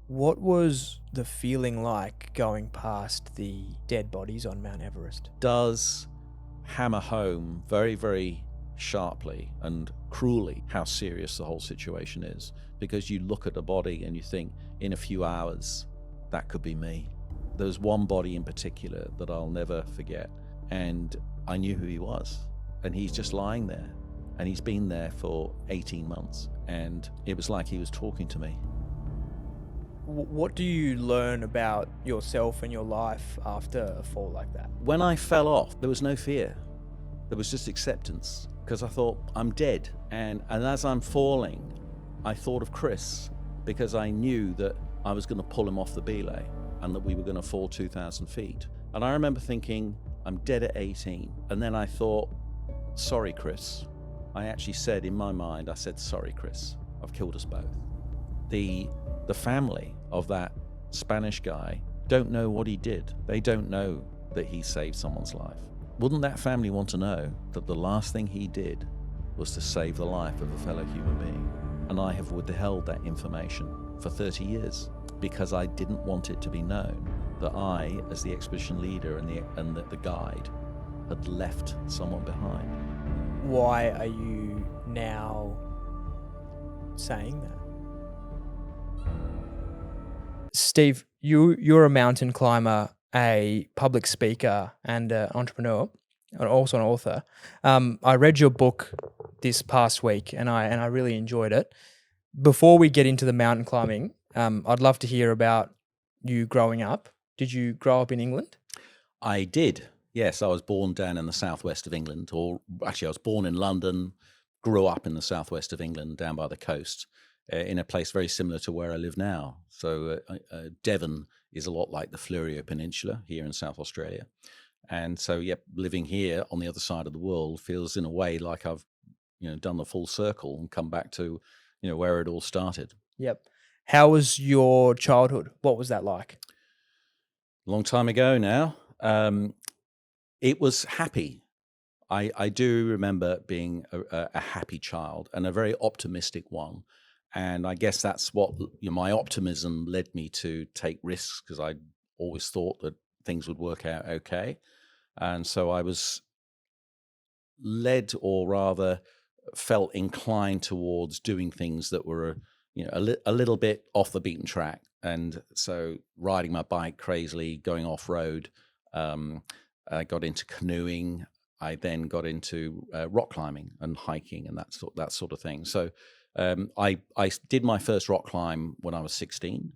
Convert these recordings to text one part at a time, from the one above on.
What was the feeling like going past the dead bodies on Mount Everest? Does hammer home very, very sharply and cruelly how serious the whole situation is, because you look at a body and you think, in a few hours, that could be me. There's one body in particular that I'll never forget, and I knew who he was, and he's just lying there, and he's been there for 18 months, and it was like he was talking to me. What do you learn about yourself and your life after a fall like that? When I fell off, there was no fear. There was just acceptance, because I thought, I'm dead. And as I'm falling, I thought of Chris, because I knew that I was going to pull him off the belay and that we were going to fall 2,000 feet. And I remember thinking, I'm dead at 18. And then I thought, sorry, Chris. I actually said in my mind, I said, sorry, Chris, I've killed us both. The family of that Spanish guy don't know what he did. They don't know that he saved someone's life. Wouldn't that family want to know that the last thing he did was to save the life of a fellow human being? And I have withheld that information for 30 years because I didn't want it to be known that I, as the expedition leader and the guide, had left someone behind. Why are you now saying that? Steve, you're a mountain climber, a public speaker, and an entrepreneur, and also an author. I read your book this past week, and I really enjoyed it. Before we get into the mountain climbing, I'd love to hear about you growing up. Did you grow up in England? I did. Yes, I was born down in the southwest of England, or actually I was born in London, grew up in the southwest of England, down by the coast, in a place very similar to where I live now. So Devon is a lot like the Fleurieu Peninsula here in South Australia. And so, living here on the other side of the world feels in a way like I've, done the full circle and come back to, where it all started. Yep. How was your childhood? What was that like? Long time ago now. It was happy. I do remember being a happy child and a very optimistic one. And I guess that's what my optimism led me to take risks, because I always thought that things would work out okay. And so I was led, or rather felt inclined towards doing things that were, a little bit off the beaten track. And so riding my bike crazily, going off road, I got into canoeing. I then got into rock climbing and hiking and that sort of thing. So I did my first rock climb when I was 16,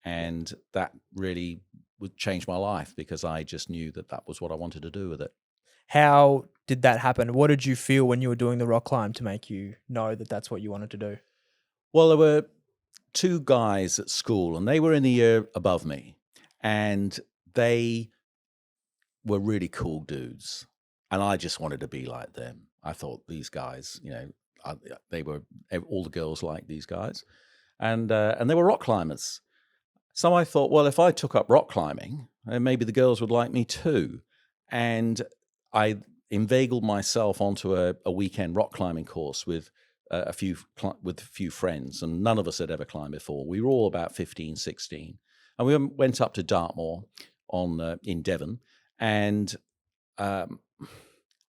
and that really would change my life, because I just knew that was what I wanted to do with it. How did that happen? What did you feel when you were doing the rock climb to make you know that that's what you wanted to do? Well, there were two guys at school, and they were in the year above me, and they were really cool dudes, and I just wanted to be like them. I thought these guys, they were, all the girls liked these guys, and they were rock climbers. So I thought, well, if I took up rock climbing, maybe the girls would like me too. And I inveigled myself onto a weekend rock climbing course with a few friends, and none of us had ever climbed before. We were all about 15, 16, and we went up to Dartmoor in Devon, and I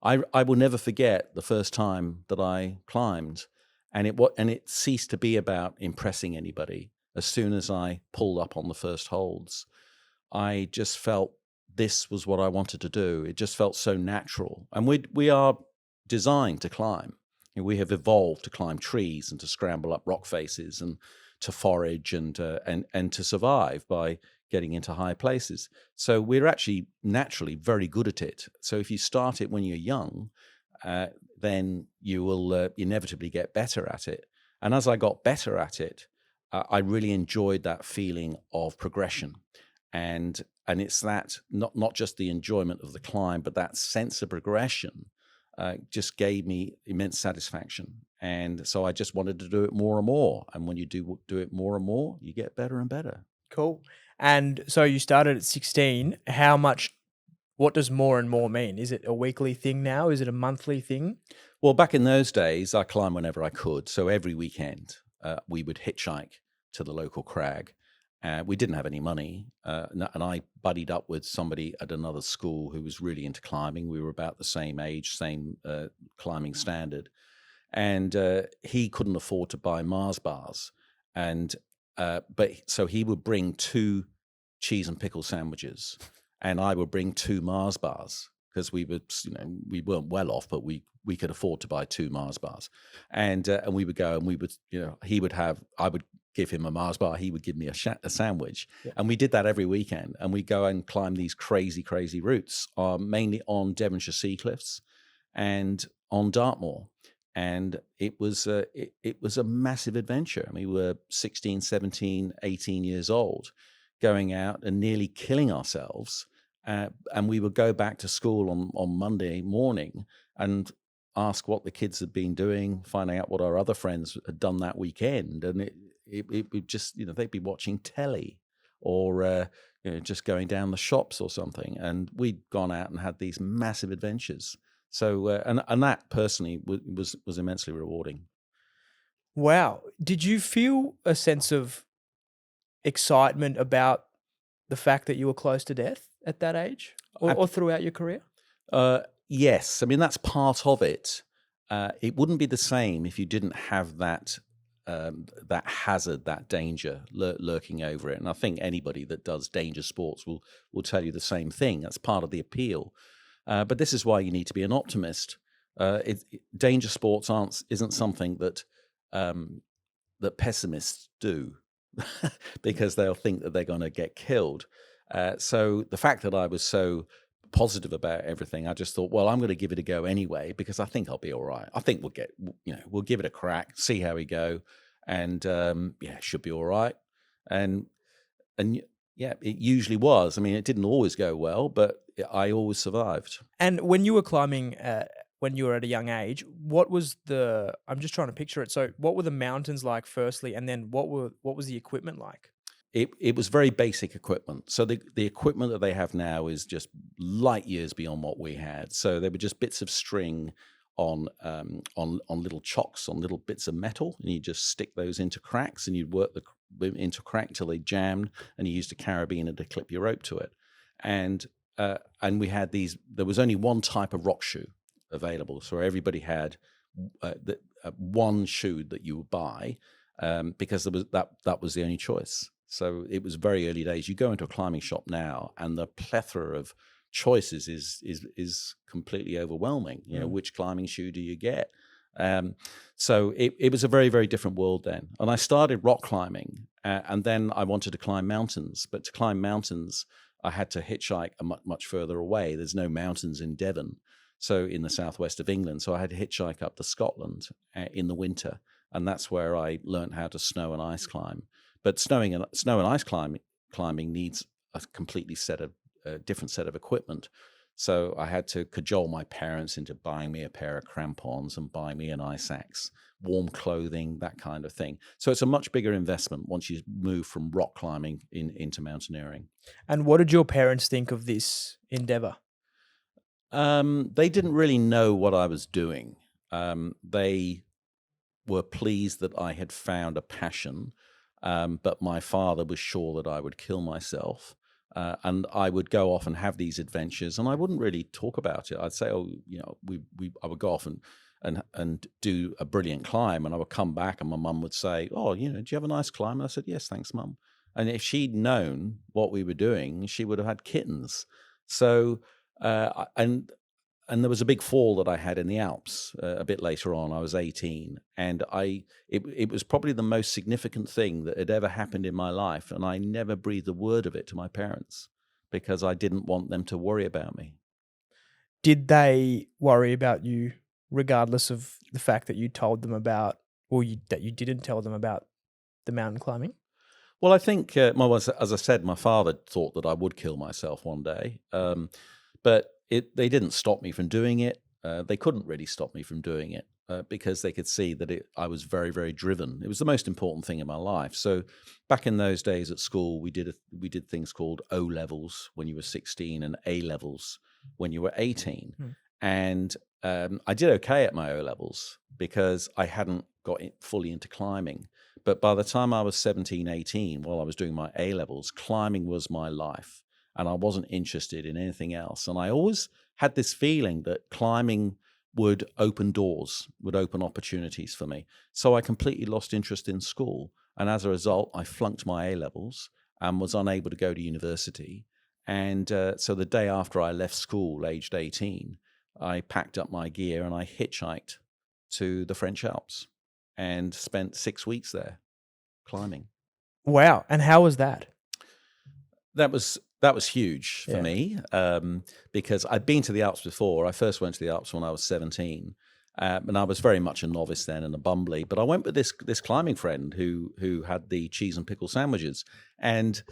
will never forget the first time that I climbed, and it ceased to be about impressing anybody. As soon as I pulled up on the first holds, I just felt this was what I wanted to do. It just felt so natural, and we are designed to climb. We have evolved to climb trees and to scramble up rock faces and to forage and to survive by getting into high places. So we're actually naturally very good at it. So if you start it when you're young, then you will inevitably get better at it. And as I got better at it, I really enjoyed that feeling of progression. And it's that not just the enjoyment of the climb, but that sense of progression just gave me immense satisfaction. And so I just wanted to do it more and more. And when you do it more and more, you get better and better. Cool. And so you started at 16. What does more and more mean? Is it a weekly thing now? Is it a monthly thing? Well, back in those days, I climbed whenever I could. So every weekend, we would hitchhike to the local crag, We didn't have any money, and I buddied up with somebody at another school who was really into climbing. We were about the same age, same climbing standard, and he couldn't afford to buy Mars bars, and so he would bring 2 cheese and pickle sandwiches, and I would bring 2 Mars bars because we weren't well off, but we could afford to buy 2 Mars bars, and we would go and we would, I would give him a Mars bar, he would give me a sandwich, and we did that every weekend, and we go and climb these crazy routes, mainly on Devonshire Sea Cliffs and on Dartmoor. And it was a massive adventure. I mean, we were 16, 17, 18 years old, going out and nearly killing ourselves. And we would go back to school on Monday morning and ask what the kids had been doing, finding out what our other friends had done that weekend. And it would just, they'd be watching telly or just going down the shops or something. And we'd gone out and had these massive adventures. So, and that personally was immensely rewarding. Wow. Did you feel a sense of excitement about the fact that you were close to death at that age or throughout your career? Yes. I mean, that's part of it. It wouldn't be the same if you didn't have that hazard, that danger lurking over it. And I think anybody that does danger sports will tell you the same thing. That's part of the appeal. But this is why you need to be an optimist. Danger sports isn't something that pessimists do because they'll think that they're going to get killed. So the fact that I was so positive about everything, I just thought, well, I'm going to give it a go anyway because I think I'll be all right. I think we'll give it a crack, see how we go, and it should be all right. And yeah, it usually was. I mean, it didn't always go well, but I always survived. And when you were climbing, when you were at a young age, what was I'm just trying to picture it. So what were the mountains like firstly, and then what was the equipment like? It was very basic equipment. So the equipment that they have now is just light years beyond what we had. So they were just bits of string on little chocks, on little bits of metal, and you just stick those into cracks, and you'd work into crack till they jammed, and you used a carabiner to clip your rope to it. And we had these. There was only one type of rock shoe available, so everybody had one shoe that you would buy because that was the only choice. So it was very early days. You go into a climbing shop now, and the plethora of choices is completely overwhelming. Which climbing shoe do you get? So it was a very, very different world then. And I started rock climbing, and then I wanted to climb mountains. But to climb mountains, I had to hitchhike much further away. There's no mountains in Devon, so in the southwest of England. So I had to hitchhike up to Scotland in the winter, and that's where I learned how to snow and ice climb. But snow and ice climbing needs a completely different set of equipment. So I had to cajole my parents into buying me a pair of crampons and buying me an ice axe, warm clothing, that kind of thing. So it's a much bigger investment once you move from rock climbing into mountaineering. And what did your parents think of this endeavor? They didn't really know what I was doing. They were pleased that I had found a passion, but my father was sure that I would kill myself. And I would go off and have these adventures, and I wouldn't really talk about it. I'd say, I would go off and do a brilliant climb, and I would come back, and my mum would say, "Oh, do you have a nice climb?" And I said, "Yes, thanks, Mum." And if she'd known what we were doing, she would have had kittens. So, and there was a big fall that I had in the Alps a bit later on. I was 18, and it was probably the most significant thing that had ever happened in my life, and I never breathed a word of it to my parents because I didn't want them to worry about me. Did they worry about you regardless of the fact that you told them about, that you didn't tell them about the mountain climbing? Well, I think, as I said, my father thought that I would kill myself one day, but they didn't stop me from doing it. They couldn't really stop me from doing it because they could see that I was very, very driven. It was the most important thing in my life. So back in those days at school, we did things called O levels when you were 16 and A levels when you were 18. And I did okay at my O levels because I hadn't got fully into climbing. But by the time I was 17, 18, while I was doing my A-levels, climbing was my life. And I wasn't interested in anything else. And I always had this feeling that climbing would open doors, would open opportunities for me. So I completely lost interest in school. And as a result, I flunked my A-levels and was unable to go to university. And so the day after I left school, aged 18, I packed up my gear and I hitchhiked to the French Alps and spent 6 weeks there climbing. Wow. And how was that? That was huge for Yeah. me, because I'd been to the Alps before. I first went to the Alps when I was 17, and I was very much a novice then and a bumbly. But I went with this climbing friend who had the cheese and pickle sandwiches, and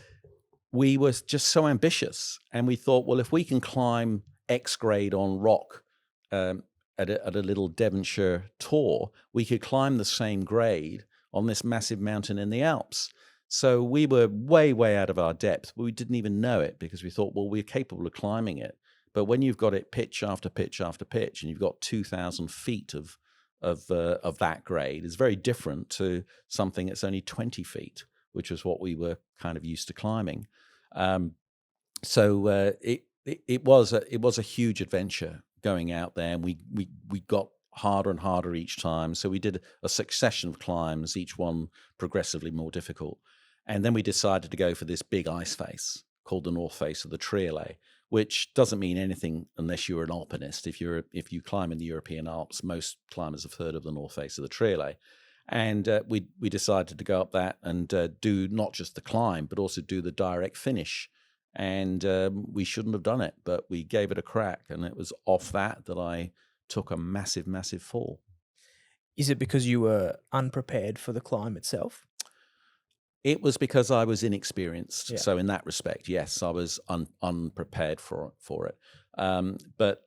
we were just so ambitious. And we thought, well, if we can climb X grade on rock at a little Devonshire tour, we could climb the same grade on this massive mountain in the Alps. So we were way, way out of our depth. We didn't even know it because we thought, well, we're capable of climbing it. But when you've got it pitch after pitch after pitch, and you've got 2,000 feet of that grade, it's very different to something that's only 20 feet, which was what we were kind of used to climbing. So it was a huge adventure going out there, and we got harder and harder each time. So we did a succession of climbs, each one progressively more difficult. And then we decided to go for this big ice face called the North Face of the Triolet, which doesn't mean anything unless you're an alpinist. If you climb in the European Alps, most climbers have heard of the North Face of the Triolet. And we decided to go up that and do not just the climb, but also do the direct finish. And we shouldn't have done it, but we gave it a crack. And it was off that I took a massive, massive fall. Is it because you were unprepared for the climb itself? It was because I was inexperienced. Yeah. So in that respect, yes, I was unprepared for it. But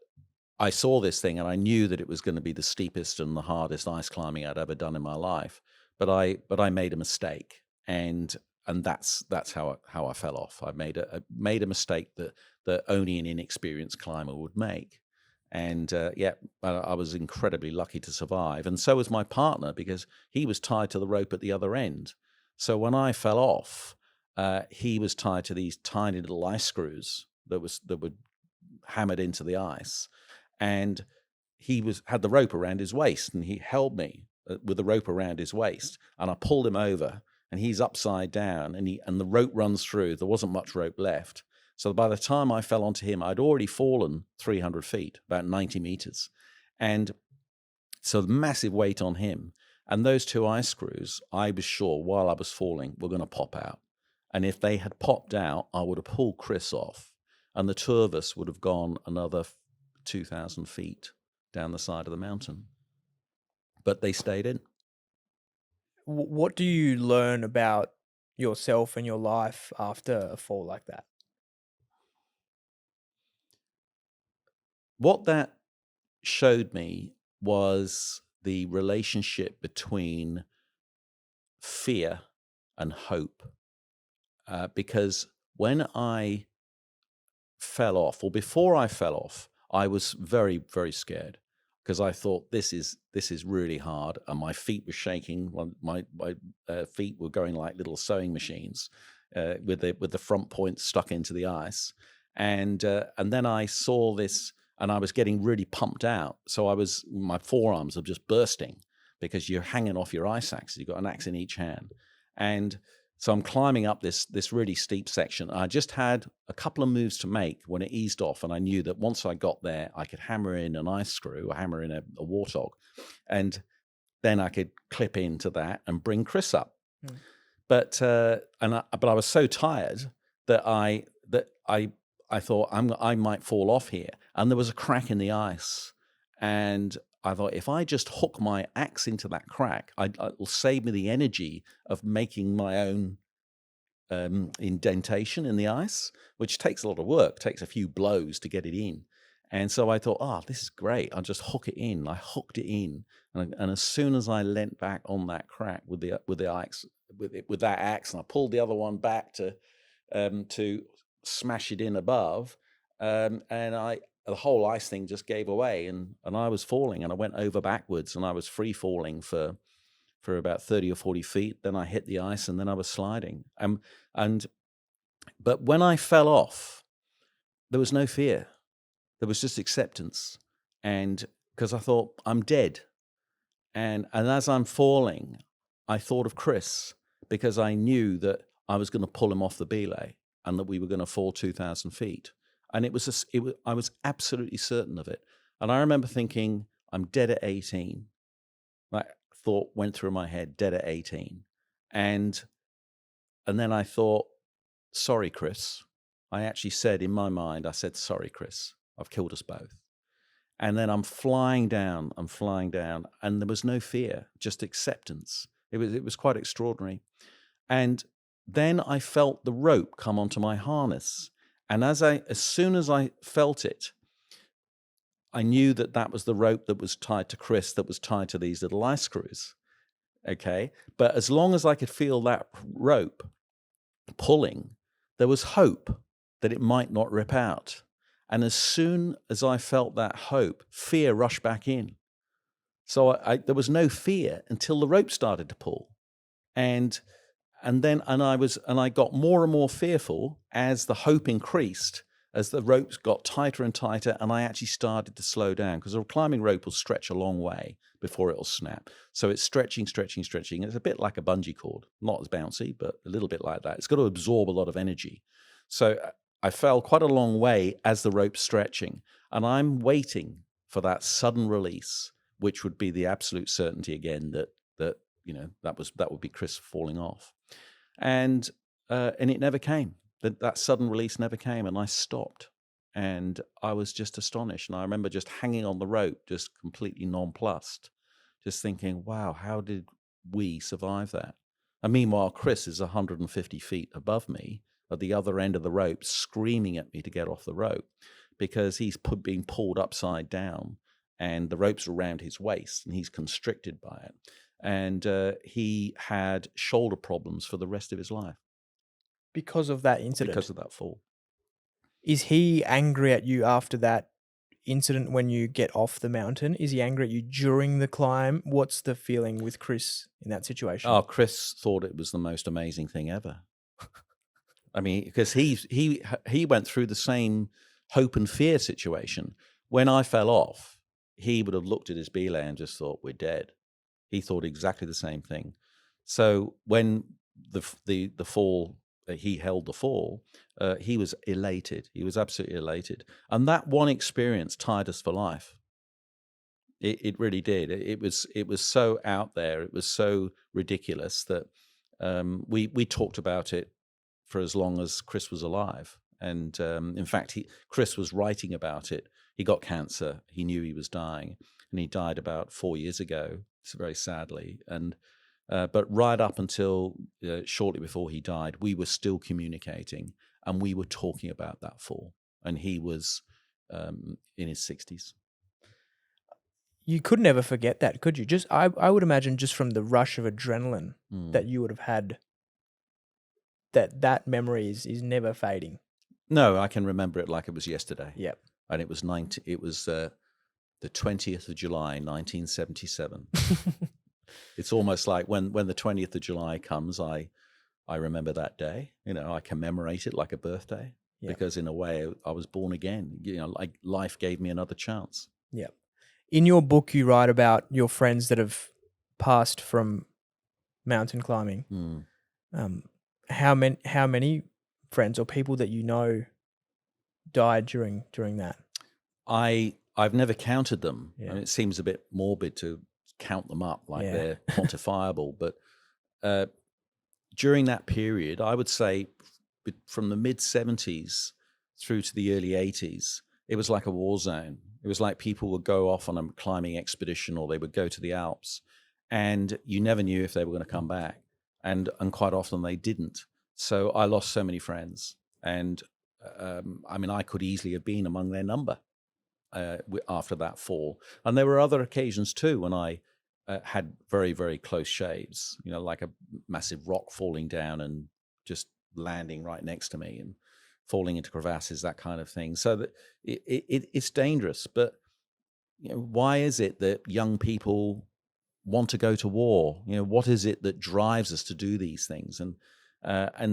I saw this thing and I knew that it was going to be the steepest and the hardest ice climbing I'd ever done in my life. But I made a mistake, and that's how I fell off. I made a mistake that only an inexperienced climber would make. And I was incredibly lucky to survive. And so was my partner, because he was tied to the rope at the other end. So when I fell off, he was tied to these tiny little ice screws that were hammered into the ice, and he had the rope around his waist, and he held me with the rope around his waist, and I pulled him over, and he's upside down, and the rope runs through. There wasn't much rope left. So by the time I fell onto him, I'd already fallen 300 feet, about 90 meters. And so the massive weight on him. And those two ice screws, I was sure while I was falling, were going to pop out. And if they had popped out, I would have pulled Chris off, and the two of us would have gone another 2,000 feet down the side of the mountain. But they stayed in. What do you learn about yourself and your life after a fall like that? What that showed me was the relationship between fear and hope. Because when I fell off, or before I fell off, I was very, very scared, because I thought this is really hard, and my feet were shaking. My feet were going like little sewing machines, with the front points stuck into the ice, and then I saw this, and I was getting really pumped out. So my forearms are just bursting, because you're hanging off your ice axes. You've got an axe in each hand, and so I'm climbing up this really steep section. I just had a couple of moves to make when it eased off, and I knew that once I got there, I could hammer in an ice screw, or hammer in a warthog, and then I could clip into that and bring Chris up. Mm. But I was so tired that I thought I might fall off here, and there was a crack in the ice, and I thought, if I just hook my axe into that crack, it will save me the energy of making my own indentation in the ice, which takes a lot of work, takes a few blows to get it in. And so I thought, this is great. I'll just hook it in. I hooked it in, and as soon as I leant back on that crack with the axe, with that axe, and I pulled the other one back to smash it in above, and the whole ice thing just gave away, and I was falling, and I went over backwards, and I was free falling for for about 30 or 40 feet. Then I hit the ice, and then I was sliding. But when I fell off, there was no fear. There was just acceptance. And because I thought, I'm dead. And as I'm falling, I thought of Chris, because I knew that I was going to pull him off the belay and that we were going to fall 2,000 feet. And I was absolutely certain of it. And I remember thinking, I'm dead at 18. That thought went through my head, dead at 18. And then I thought, sorry, Chris. I actually said in my mind, I said, sorry, Chris, I've killed us both. And then I'm flying down, and there was no fear, just acceptance. It was quite extraordinary. And then I felt the rope come onto my harness. And as soon as I felt it, I knew that was the rope that was tied to Chris, that was tied to these little ice screws. Okay. But as long as I could feel that rope pulling, there was hope that it might not rip out. And as soon as I felt that hope, fear rushed back in. So there was no fear until the rope started to pull. And I got more and more fearful as the hope increased, as the ropes got tighter and tighter, and I actually started to slow down, because a climbing rope will stretch a long way before it'll snap. So it's stretching. It's a bit like a bungee cord, not as bouncy, but a little bit like that. It's got to absorb a lot of energy. So I fell quite a long way as the rope's stretching, and I'm waiting for that sudden release, which would be the absolute certainty again that that would be Chris falling off, and it never came. That sudden release never came, and I stopped, and I was just astonished. And I remember just hanging on the rope, just completely nonplussed, just thinking, "Wow, how did we survive that?" And meanwhile, Chris is 150 feet above me at the other end of the rope, screaming at me to get off the rope, because he's being pulled upside down, and the rope's around his waist, and he's constricted by it. And he had shoulder problems for the rest of his life Because of that incident. because of that fall. Is he angry at you after that incident when you get off the mountain? Is he angry at you during the climb? What's the feeling with Chris in that situation? Oh, Chris thought it was the most amazing thing ever. I mean, because he went through the same hope and fear situation. When I fell off, he would have looked at his belay and just thought, we're dead. He thought exactly the same thing. So when the fall, he held the fall, he was elated. He was absolutely elated. And that one experience tied us for life. It really did. It was so out there. It was so ridiculous that we talked about it for as long as Chris was alive. And in fact, Chris was writing about it. He got cancer. He knew he was dying, and he died about 4 years ago, very sadly. And but right up until shortly before he died, we were still communicating, and we were talking about that fall. And he was in his 60s. You could never forget that, could you? I would imagine just from the rush of adrenaline that you would have had, that memory is never fading. No, I can remember it like it was yesterday. Yep. And it was the 20th of July, 1977. It's almost like when the 20th of July comes, I remember that day. I commemorate it like a birthday, because in a way I was born again. Like life gave me another chance. Yeah. In your book, you write about your friends that have passed from mountain climbing. How many friends or people that you know died during that? I've never counted them. Yeah. I mean, it seems a bit morbid to count them up like they're quantifiable, but during that period, I would say from the mid-70s through to the early 80s, it was like a war zone. It was like people would go off on a climbing expedition, or they would go to the Alps, and you never knew if they were going to come back. And quite often they didn't. So I lost so many friends. And I mean, I could easily have been among their number after that fall. And there were other occasions too when I had very, very close shaves, like a massive rock falling down and just landing right next to me, and falling into crevasses, that kind of thing. So that it's dangerous. But why is it that young people want to go to war? What is it that drives us to do these things? And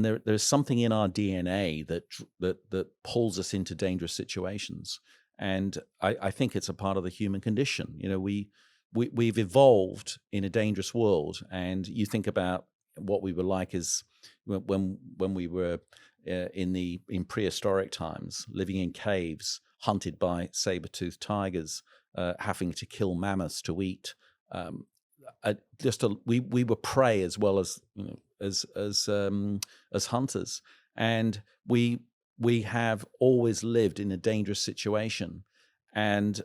there's something in our DNA that pulls us into dangerous situations. And I think it's a part of the human condition. We've evolved in a dangerous world, and you think about what we were like as when we were in prehistoric times, living in caves, hunted by saber-toothed tigers, having to kill mammoths to eat. We were prey as well as as hunters, and we have always lived in a dangerous situation. And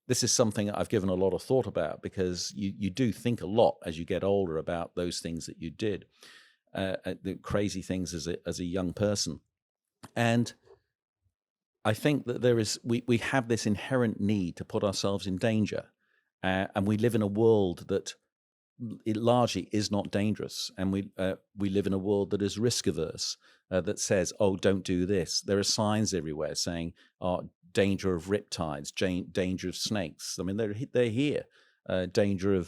this is something I've given a lot of thought about, because you do think a lot as you get older about those things that you did, the crazy things as a young person. And I think that we have this inherent need to put ourselves in danger, and we live in a world that it largely is not dangerous, and we live in a world that is risk averse, that says, "Oh, don't do this." There are signs everywhere saying, "Oh, danger of riptides, danger of snakes." I mean, they're here. Danger of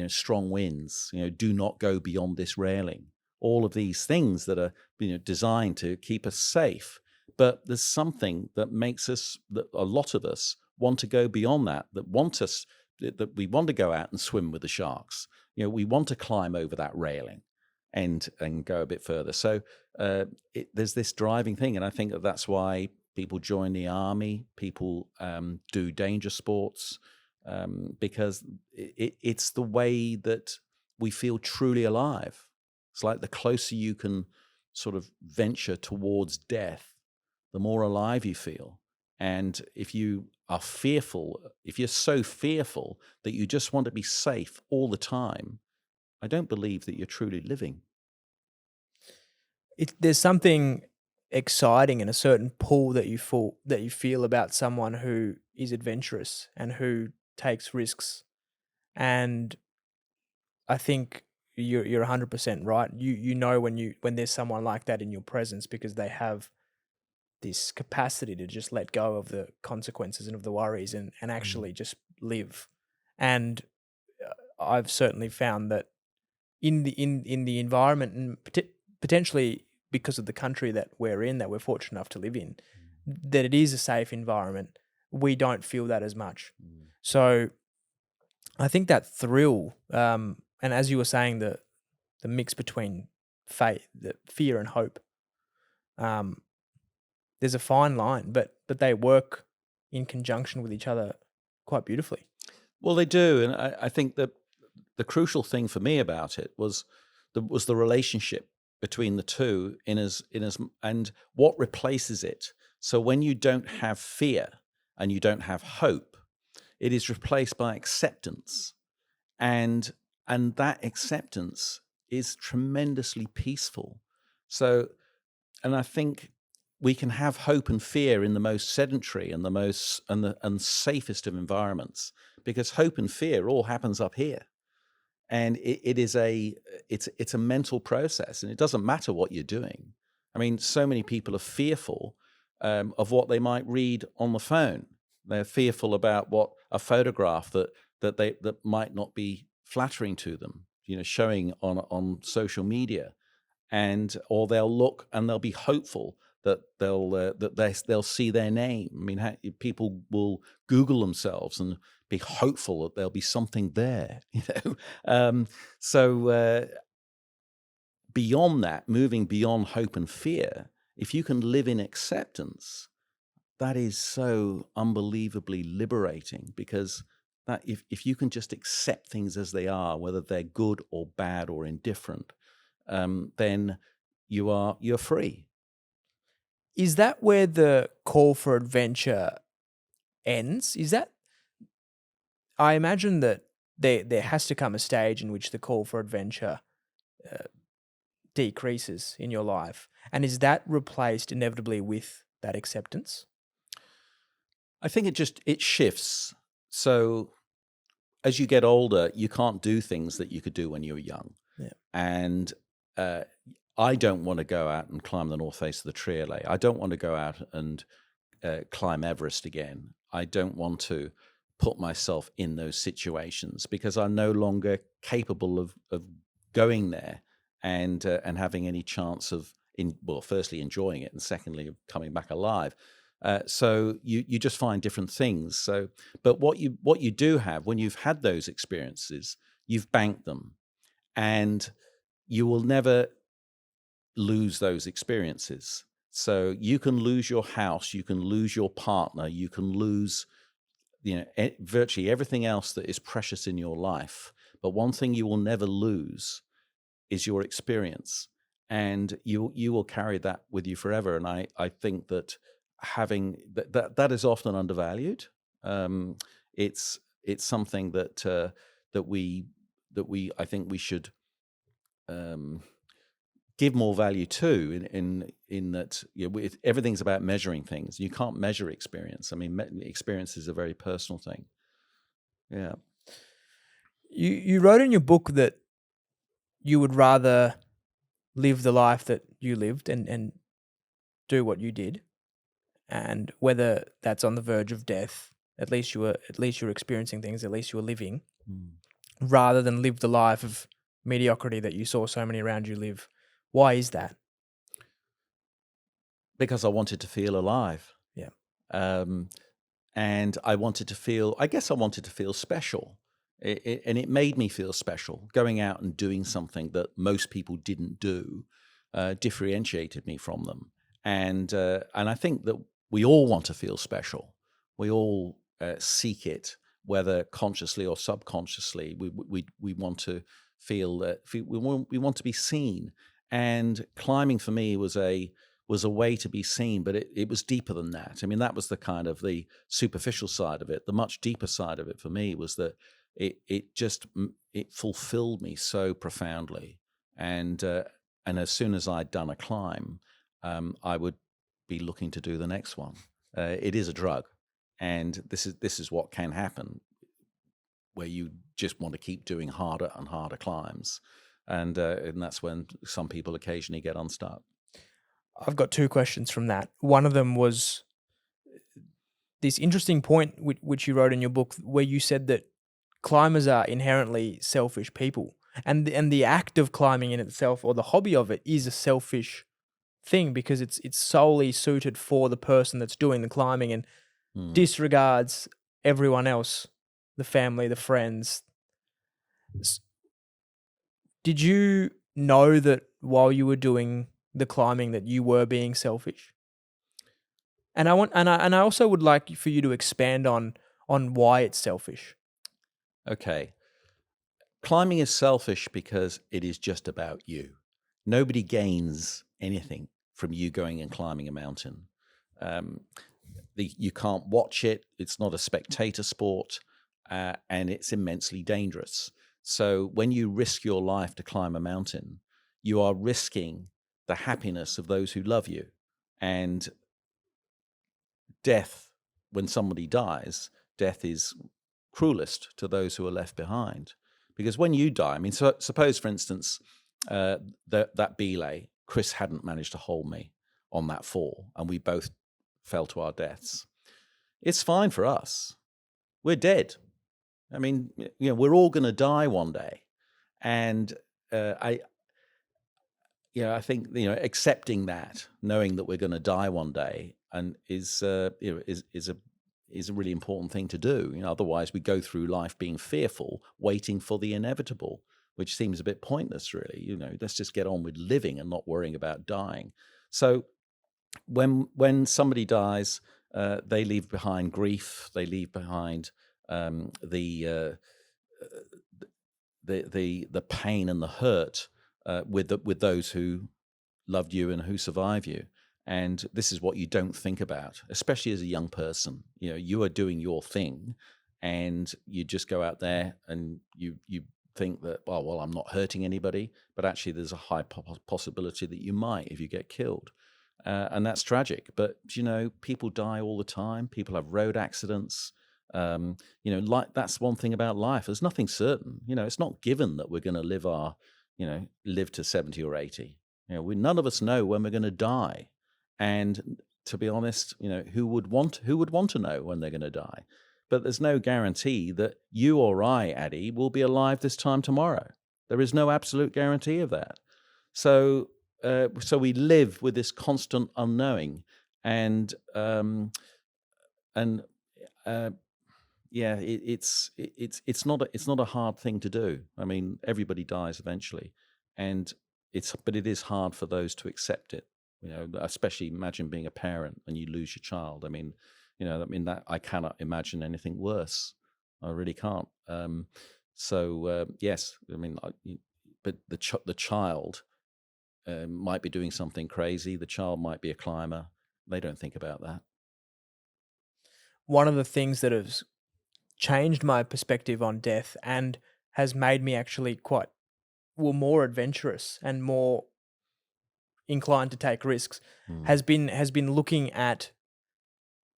strong winds. Do not go beyond this railing. All of these things that are designed to keep us safe. But there's something that makes us, that a lot of us want to go beyond that. That we want to go out and swim with the sharks. We want to climb over that railing and go a bit further. So there's this driving thing, and I think that's why people join the army, people do danger sports, because it's the way that we feel truly alive. It's like the closer you can sort of venture towards death, the more alive you feel. And if you are fearful, if you're so fearful that you just want to be safe all the time, I don't believe that you're truly living. There's something exciting and a certain pull that you feel about someone who is adventurous and who takes risks. And I think you're 100% right. You know when there's someone like that in your presence, because they have this capacity to just let go of the consequences and of the worries and actually just live. And I've certainly found that in the environment, and potentially because of the country that we're in, that we're fortunate enough to live in, that it is a safe environment, we don't feel that as much. So I think that thrill, and as you were saying, the mix between faith, the fear and hope, there's a fine line, but they work in conjunction with each other quite beautifully. Well, they do, and I think that the crucial thing for me about it was the relationship between the two, and what replaces it. So when you don't have fear and you don't have hope, it is replaced by acceptance, and that acceptance is tremendously peaceful. So, and I think we can have hope and fear in the most sedentary and the safest of environments, because hope and fear all happens up here. And it's a mental process, and it doesn't matter what you're doing. I mean, so many people are fearful of what they might read on the phone. They're fearful about what a photograph that might not be flattering to them, showing on social media, or they'll look and they'll be hopeful that they'll see their name. I mean, people will Google themselves and be hopeful that there'll be something there, So beyond that, moving beyond hope and fear, if you can live in acceptance, that is so unbelievably liberating, because that if you can just accept things as they are, whether they're good or bad or indifferent, then you're free. Is that where the call for adventure ends? I imagine that there has to come a stage in which the call for adventure decreases in your life. And is that replaced inevitably with that acceptance? I think it shifts. So as you get older, you can't do things that you could do when you were young. Yeah. And I don't want to go out and climb the north face of the Tree I don't want to go out and climb Everest again. I don't want to put myself in those situations because I'm no longer capable of going there and having any chance of, firstly enjoying it, and secondly coming back alive. So you just find different things. So, but what you do have when you've had those experiences, you've banked them, and you will never lose those experiences. So you can lose your house, you can lose your partner, you can lose virtually everything else that is precious in your life. But one thing you will never lose is your experience, and you will carry that with you forever. And I think that having that is often undervalued. It's something that we I think we should give more value to, in that everything's about measuring things. You can't measure experience. I mean, experience is a very personal thing. Yeah. You wrote in your book that you would rather live the life that you lived and do what you did, and whether that's on the verge of death, at least you were experiencing things, at least you were living, rather than live the life of mediocrity that you saw so many around you live. Why is that? Because I wanted to feel alive. Yeah. And I wanted to feel, I guess I wanted to feel special. And it made me feel special. Going out and doing something that most people didn't do differentiated me from them. And I think that we all want to feel special. We all seek it, whether consciously or subconsciously. We want to feel that we want to be seen. And climbing for me was a way to be seen, but it was deeper than that. I mean, that was the kind of the superficial side of it. The much deeper side of it for me was that it fulfilled me so profoundly. And as soon as I'd done a climb, I would be looking to do the next one. It is a drug, and this is what can happen, where you just want to keep doing harder and harder climbs, and that's when some people occasionally get unstuck. I've got two questions from that. One of them was this interesting point which you wrote in your book, where you said that climbers are inherently selfish people, and the act of climbing in itself, or the hobby of it, is a selfish thing, because it's solely suited for the person that's doing the climbing and disregards everyone else, the family, the friends. Did you know that while you were doing the climbing that you were being selfish? And I also would like for you to expand on why it's selfish. Okay. Climbing is selfish because it is just about you. Nobody gains anything from you going and climbing a mountain. You can't watch it. It's not a spectator sport, and it's immensely dangerous. So when you risk your life to climb a mountain, you are risking the happiness of those who love you. And death, when somebody dies, death is cruelest to those who are left behind. Because when you die, I mean, so suppose, for instance, that belay, Chris hadn't managed to hold me on that fall, and we both fell to our deaths. It's fine for us. We're dead. I mean, we're all going to die one day, and I think accepting that, knowing that we're going to die one day, and is a really important thing to do. Otherwise we go through life being fearful, waiting for the inevitable, which seems a bit pointless, really. Let's just get on with living and not worrying about dying. So when somebody dies, they leave behind grief. They leave behind the pain and the hurt with those who loved you and who survive you. And this is what you don't think about, especially as a young person. You are doing your thing, and you just go out there and you think that, well, I'm not hurting anybody, but actually there's a high possibility that you might if you get killed. And that's tragic. But, people die all the time. People have road accidents. That's one thing about life. There's nothing certain. It's not given that we're going to live to 70 or 80. None of us know when we're going to die. And to be honest, who would want to know when they're going to die? but there's no guarantee that you or I, Addie, will be alive this time tomorrow. There is no absolute guarantee of that. So we live with this constant unknowing, and yeah, it's not a hard thing to do. I mean, everybody dies eventually, and but it is hard for those to accept it. Especially imagine being a parent and you lose your child. I mean, that I cannot imagine anything worse. I really can't. Yes, I mean, but the child might be doing something crazy. The child might be a climber. They don't think about that. One of the things that has changed my perspective on death and has made me actually more adventurous and more inclined to take risks has been looking at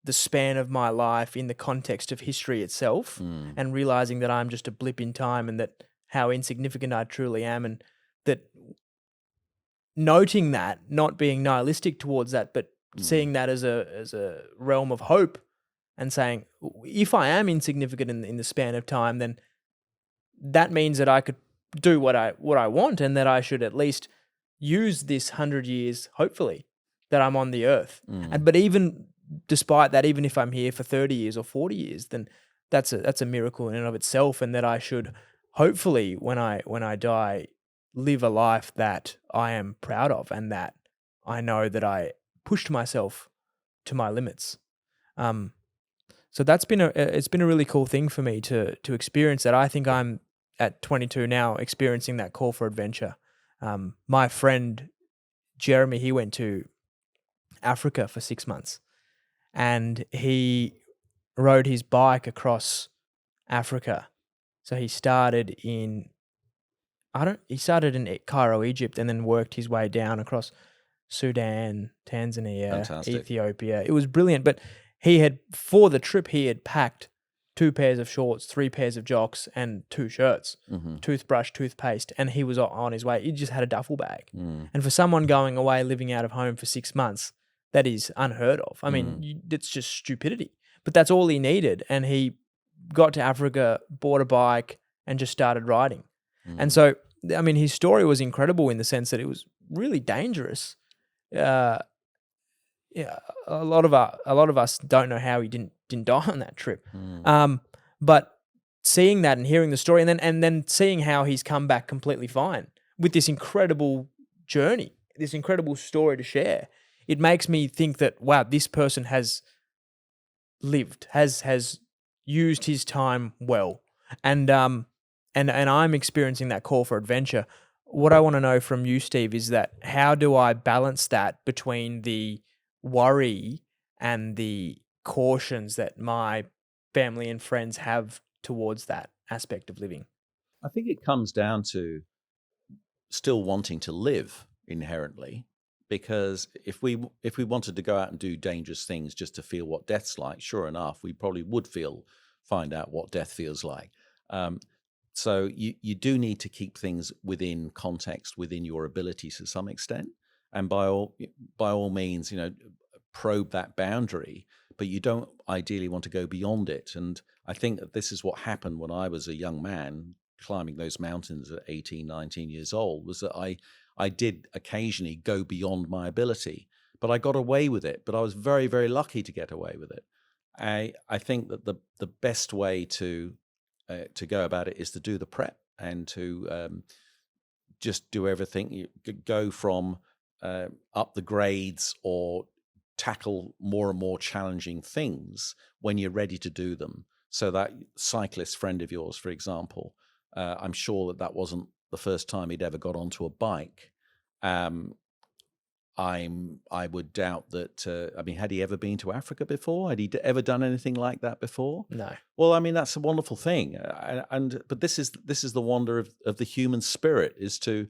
the span of my life in the context of history itself and realizing that I'm just a blip in time and that how insignificant I truly am, and that noting that, not being nihilistic towards that, but seeing that as a realm of hope and saying, if I am insignificant in the span of time, then that means that I could do what I want, and that I should at least use this 100 years, hopefully, that I'm on the earth. But even despite that, even if I'm here for 30 years or 40 years, then that's a miracle in and of itself, and that I should hopefully, when I die, live a life that I am proud of, and that I know that I pushed myself to my limits. So it's been a really cool thing for me to experience that. I think I'm at 22 now experiencing that call for adventure. My friend Jeremy, he went to Africa for 6 months, and he rode his bike across Africa. So he started in Cairo, Egypt, and then worked his way down across Sudan, Tanzania, Fantastic. Ethiopia. It was brilliant. But for the trip, he had packed 2 pairs of shorts, 3 pairs of jocks, and 2 shirts, toothbrush, toothpaste, and he was on his way. He just had a duffel bag. And for someone going away, living out of home for 6 months, that is unheard of. I mean, it's just stupidity. But that's all he needed. And he got to Africa, bought a bike, and just started riding. And so, I mean, his story was incredible in the sense that it was really dangerous. Yeah, a lot of us don't know how he didn't die on that trip. But seeing that and hearing the story, and then seeing how he's come back completely fine with this incredible journey, this incredible story to share, it makes me think that, wow, this person has lived, has used his time well, and I'm experiencing that call for adventure. What I want to know from you, Steve, is that how do I balance that between the worry and the cautions that my family and friends have towards that aspect of living? I think it comes down to still wanting to live inherently, because if we wanted to go out and do dangerous things just to feel what death's like, sure enough, we probably would find out what death feels like. So you do need to keep things within context, within your abilities to some extent, and by all means, probe that boundary, but you don't ideally want to go beyond it. And I think that this is what happened when I was a young man climbing those mountains at 18, 19 years old, was that I did occasionally go beyond my ability, but I got away with it. But I was very, very lucky to get away with it. I think that the best way to go about it is to do the prep and to just do everything. You go from up the grades or tackle more and more challenging things when you're ready to do them. So that cyclist friend of yours, for example, I'm sure that wasn't the first time he'd ever got onto a bike. I would doubt that. I mean, had he ever been to Africa before? Had he ever done anything like that before? No. Well, I mean, that's a wonderful thing, but this is the wonder of the human spirit is to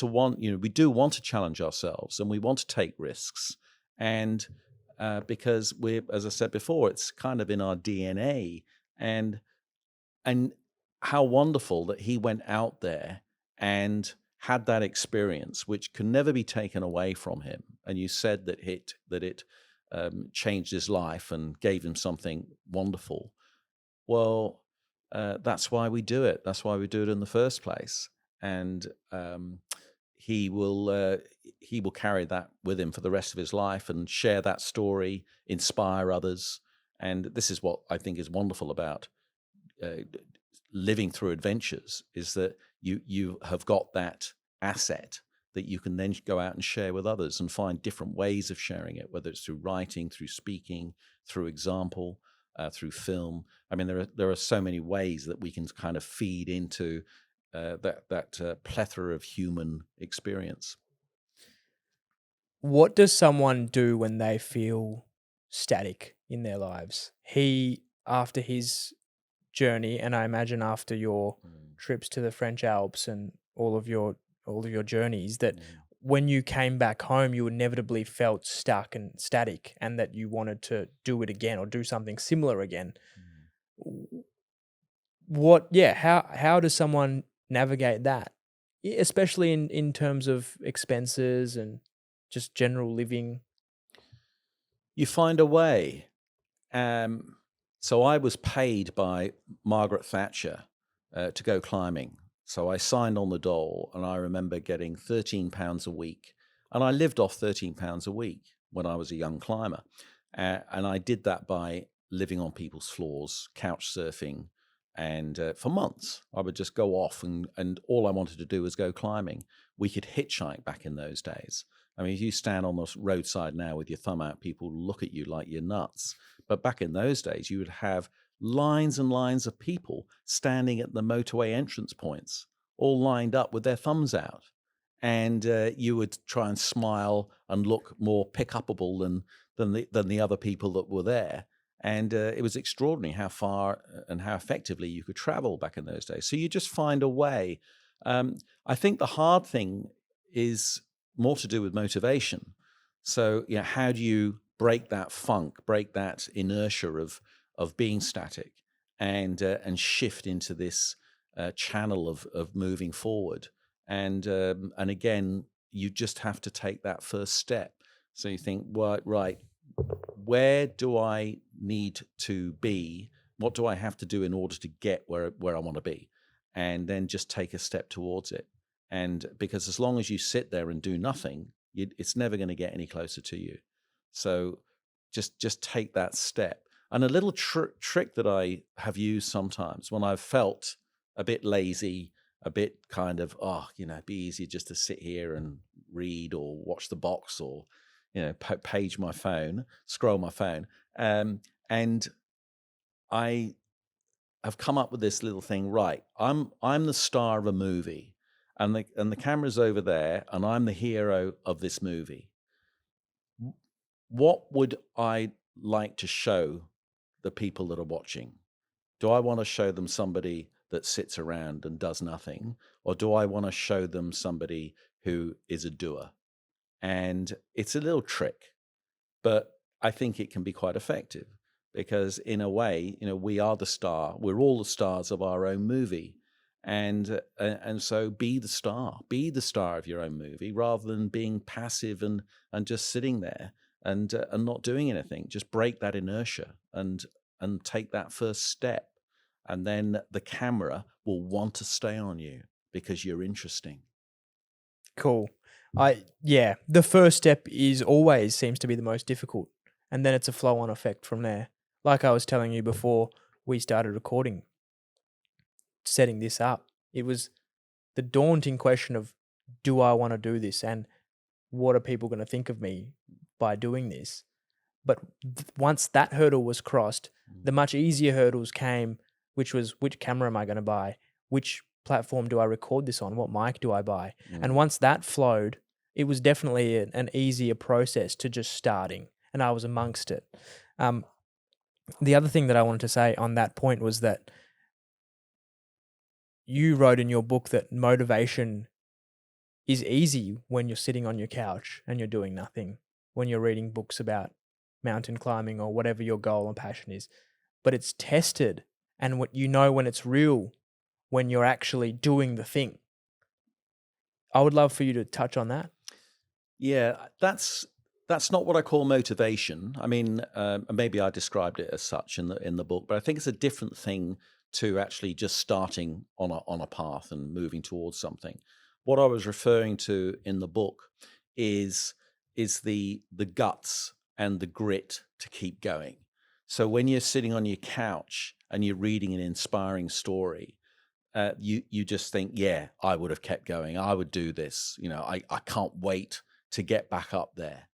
want. We do want to challenge ourselves and we want to take risks, and because as I said before, it's kind of in our DNA, and how wonderful that he went out there and had that experience, which can never be taken away from him. And you said that it changed his life and gave him something wonderful. Well, that's why we do it. That's why we do it in the first place. And he will carry that with him for the rest of his life and share that story, inspire others. And this is what I think is wonderful about living through adventures, is that you have got that asset that you can then go out and share with others and find different ways of sharing it, whether it's through writing, through speaking, through example, through film. I mean, there are so many ways that we can kind of feed into that plethora of human experience. What does someone do when they feel static in their lives? He, after his journey, and I imagine after your trips to the French Alps and all of your journeys, that when you came back home, you inevitably felt stuck and static, and that you wanted to do it again or do something similar again. How does someone navigate that, especially in terms of expenses and just general living? You find a way. So I was paid by Margaret Thatcher to go climbing. So I signed on the dole, and I remember getting £13 a week. And I lived off £13 a week when I was a young climber. And I did that by living on people's floors, couch surfing. And for months, I would just go off, and all I wanted to do was go climbing. We could hitchhike back in those days. I mean, if you stand on the roadside now with your thumb out, people look at you like you're nuts. But back in those days, you would have lines and lines of people standing at the motorway entrance points, all lined up with their thumbs out. And you would try and smile and look more pick-upable than the other people that were there. And it was extraordinary how far and how effectively you could travel back in those days. So you just find a way. I think the hard thing is more to do with motivation. So, how do you break that funk, break that inertia of being static, and shift into this channel of moving forward? And again, you just have to take that first step. So you think, well, right, where do I need to be? What do I have to do in order to get where I want to be? And then just take a step towards it. And because as long as you sit there and do nothing, it's never going to get any closer to you. So just take that step. And a little trick that I have used sometimes when I've felt a bit lazy, a bit kind of, it'd be easier just to sit here and read or watch the box or, page my phone, scroll my phone. And I have come up with this little thing, right? I'm the star of a movie, and the camera's over there, and I'm the hero of this movie. What would I like to show the people that are watching? Do I want to show them somebody that sits around and does nothing, or do I want to show them somebody who is a doer? And it's a little trick, but I think it can be quite effective, because in a way, we are the star. We're all the stars of our own movie. And so be the star of your own movie, rather than being passive and just sitting there and not doing anything. Just break that inertia and take that first step. And then the camera will want to stay on you because you're interesting. Cool. The first step always seems to be the most difficult, and then it's a flow-on effect from there. Like I was telling you before we started recording, setting this up, it was the daunting question of, do I want to do this, and what are people going to think of me by doing this? But once that hurdle was crossed, the much easier hurdles came, which was, which camera am I going to buy? Which platform do I record this on? What mic do I buy? And once that flowed, it was definitely an easier process to just starting, and I was amongst it. The other thing that I wanted to say on that point was that you wrote in your book that motivation is easy when you're sitting on your couch and you're doing nothing, when you're reading books about mountain climbing or whatever your goal and passion is. But it's tested, and when it's real, when you're actually doing the thing. I would love for you to touch on that. Yeah, that's That's not what I call motivation. I mean, maybe I described it as such in the book, but I think it's a different thing to actually just starting on a path and moving towards something. What I was referring to in the book is the guts and the grit to keep going. So when you're sitting on your couch and you're reading an inspiring story, you just think, yeah, I would have kept going. I would do this. I can't wait to get back up there.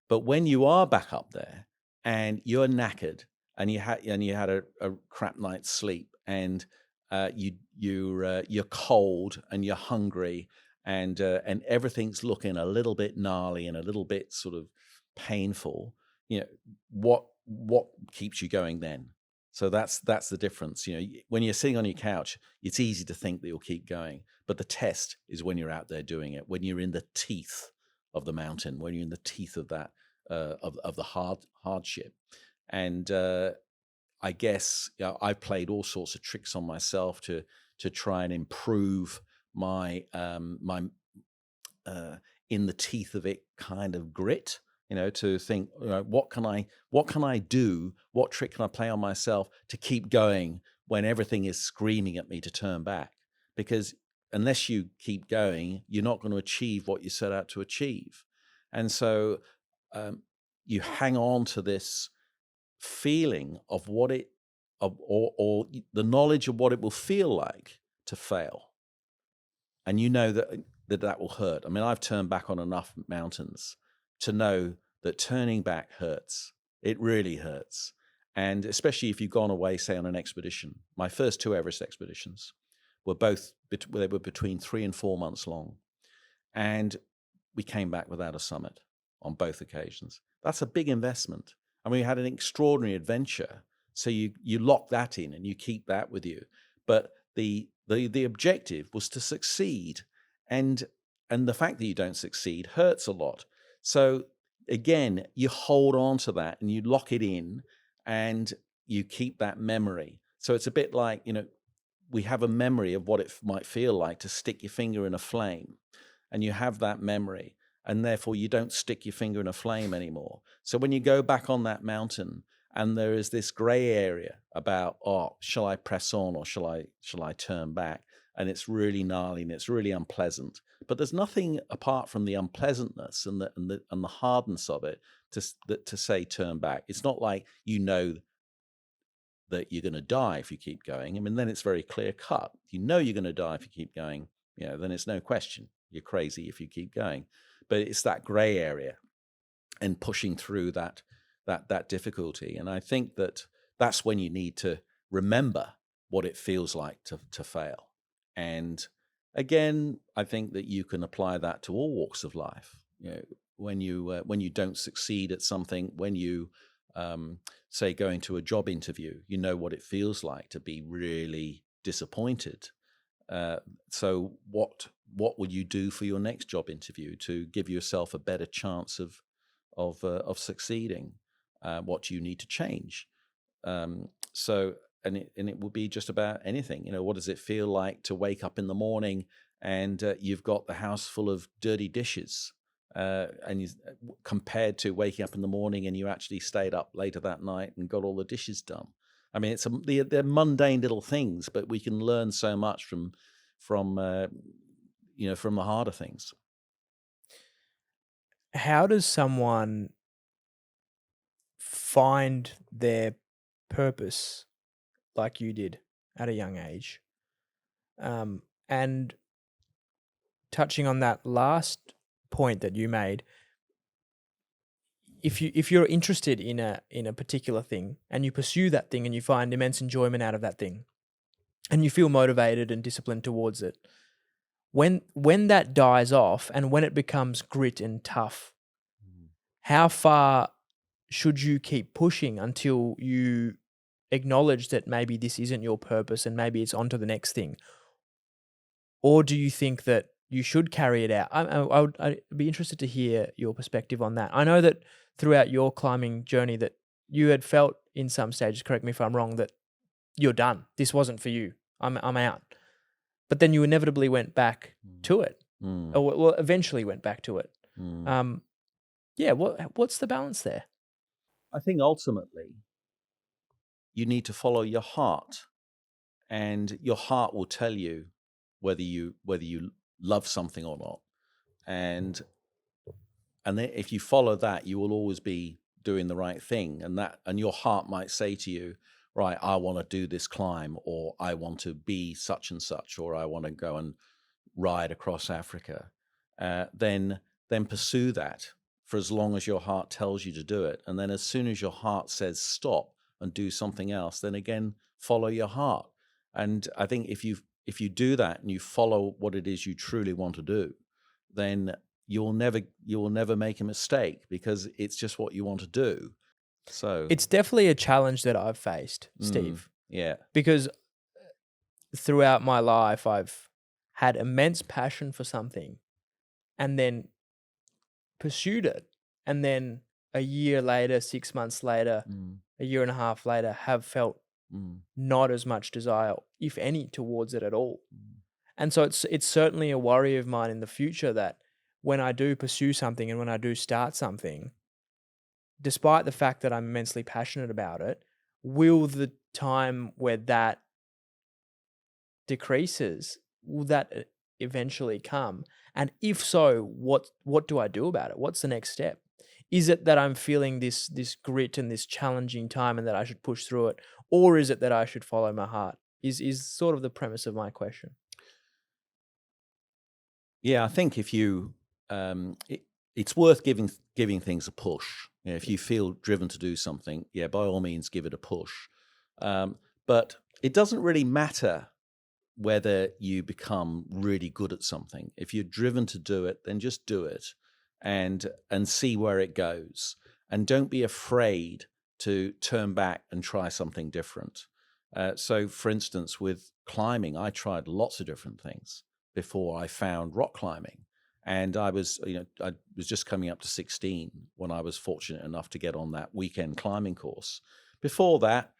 But when you are back up there and you're knackered and you had a crap night's sleep and you're cold and you're hungry and everything's looking a little bit gnarly and a little bit sort of painful, what keeps you going then? So that's the difference. When you're sitting on your couch, it's easy to think that you'll keep going, but the test is when you're out there doing it, when you're in the teeth of the mountain, when you're in the teeth of that of the hardship. And I guess I've played all sorts of tricks on myself to try and improve my in the teeth of it kind of grit. To think, what can I do? What trick can I play on myself to keep going when everything is screaming at me to turn back? Because unless you keep going, you're not going to achieve what you set out to achieve. And so you hang on to this feeling of what it, or the knowledge of what it will feel like to fail. And that will hurt. I mean, I've turned back on enough mountains to know that turning back hurts. It really hurts. And especially if you've gone away, say, on an expedition. My first 2 Everest expeditions were they were between 3 and 4 months long. And we came back without a summit on both occasions. That's a big investment. And we had an extraordinary adventure. So you lock that in and you keep that with you. But the objective was to succeed. And the fact that you don't succeed hurts a lot. So again, you hold on to that and you lock it in and you keep that memory. So it's a bit like, we have a memory of what it might feel like to stick your finger in a flame. And you have that memory, and therefore you don't stick your finger in a flame anymore. So when you go back on that mountain and there is this gray area about, shall I press on or shall I turn back? And it's really gnarly and it's really unpleasant. But there's nothing apart from the unpleasantness and the hardness of it to say turn back. It's not like that you're going to die if you keep going. I mean, then it's very clear cut. You're going to die if you keep going. Then it's no question. You're crazy if you keep going. But it's that gray area and pushing through that difficulty. And I think that's when you need to remember what it feels like to fail. And again, I think that you can apply that to all walks of life. When you don't succeed at something, when you say going to a job interview, you know what it feels like to be really disappointed. So what will you do for your next job interview to give yourself a better chance of succeeding? What do you need to change? And it will be just about anything. What does it feel like to wake up in the morning and you've got the house full of dirty dishes? Compared to waking up in the morning and you actually stayed up later that night and got all the dishes done. I mean, they're mundane little things, but we can learn so much from the harder things. How does someone find their purpose like you did at a young age? And touching on that last point that you made, if you're interested in a particular thing and you pursue that thing and you find immense enjoyment out of that thing and you feel motivated and disciplined towards it, when that dies off and when it becomes grit and tough, how far should you keep pushing until you acknowledge that maybe this isn't your purpose and maybe it's on to the next thing? Or do you think that you should carry it out? I'd be interested to hear your perspective on that. I know that throughout your climbing journey that you had felt in some stages, correct me if I'm wrong, that you're done. This wasn't for you. I'm out. But then you inevitably went back to it, or well, eventually went back to it. Yeah, what's the balance there? I think ultimately you need to follow your heart, and your heart will tell you whether you love something or not. And then if you follow that, you will always be doing the right thing. And your heart might say to you, right, I want to do this climb, or I want to be such and such, or I want to go and ride across Africa. Then pursue that for as long as your heart tells you to do it. And then as soon as your heart says stop and do something else, then again follow your heart. And I think if you do that and you follow what it is you truly want to do, then you will never make a mistake, because it's just what you want to do. So It's definitely a challenge that I've faced, Steve, yeah. because throughout my life I've had immense passion for something and then pursued it, and then a year later, 6 months later, a year and a half later, have felt not as much desire, if any, towards it at all. And so it's certainly a worry of mine in the future that when I do pursue something and when I do start something, despite the fact that I'm immensely passionate about it, will the time where that decreases, will that eventually come? And if so, what do I do about it? What's the next step? Is it that I'm feeling this grit and this challenging time and that I should push through it, or is it that I should follow my heart? Is sort of the premise of my question. Yeah, I think if you, it's worth giving things a push. You know, if you feel driven to do something, yeah, by all means, give it a push. But it doesn't really matter whether you become really good at something. If you're driven to do it, then just do it, and see where it goes. And don't be afraid to turn back and try something different. So, for instance, with climbing, I tried lots of different things before I found rock climbing. And I was just coming up to 16 when I was fortunate enough to get on that weekend climbing course. Before that,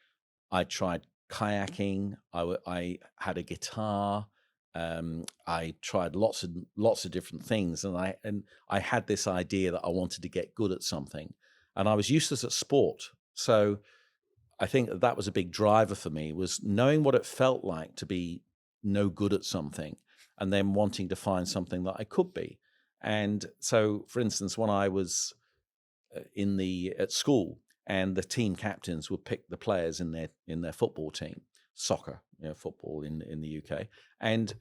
I tried kayaking. I had a guitar. I tried lots of different things, and I had this idea that I wanted to get good at something, and I was useless at sport. So I think that was a big driver for me, was knowing what it felt like to be no good at something, and then wanting to find something that I could be. And so, for instance, when I was at school, and the team captains would pick the players in their football team, soccer, football in the UK, and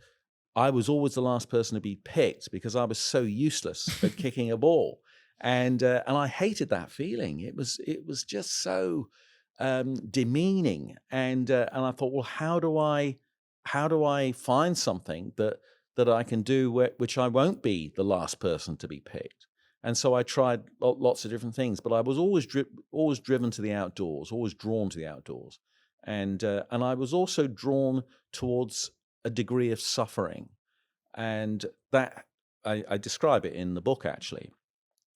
I was always the last person to be picked because I was so useless at kicking a ball, and I hated that feeling. It was just so demeaning, and I thought, well, how do I find something that I can do which I won't be the last person to be picked? And so I tried lots of different things, but I was always driven to the outdoors, always drawn to the outdoors, and I was also drawn towards a degree of suffering, and that I describe it in the book, actually,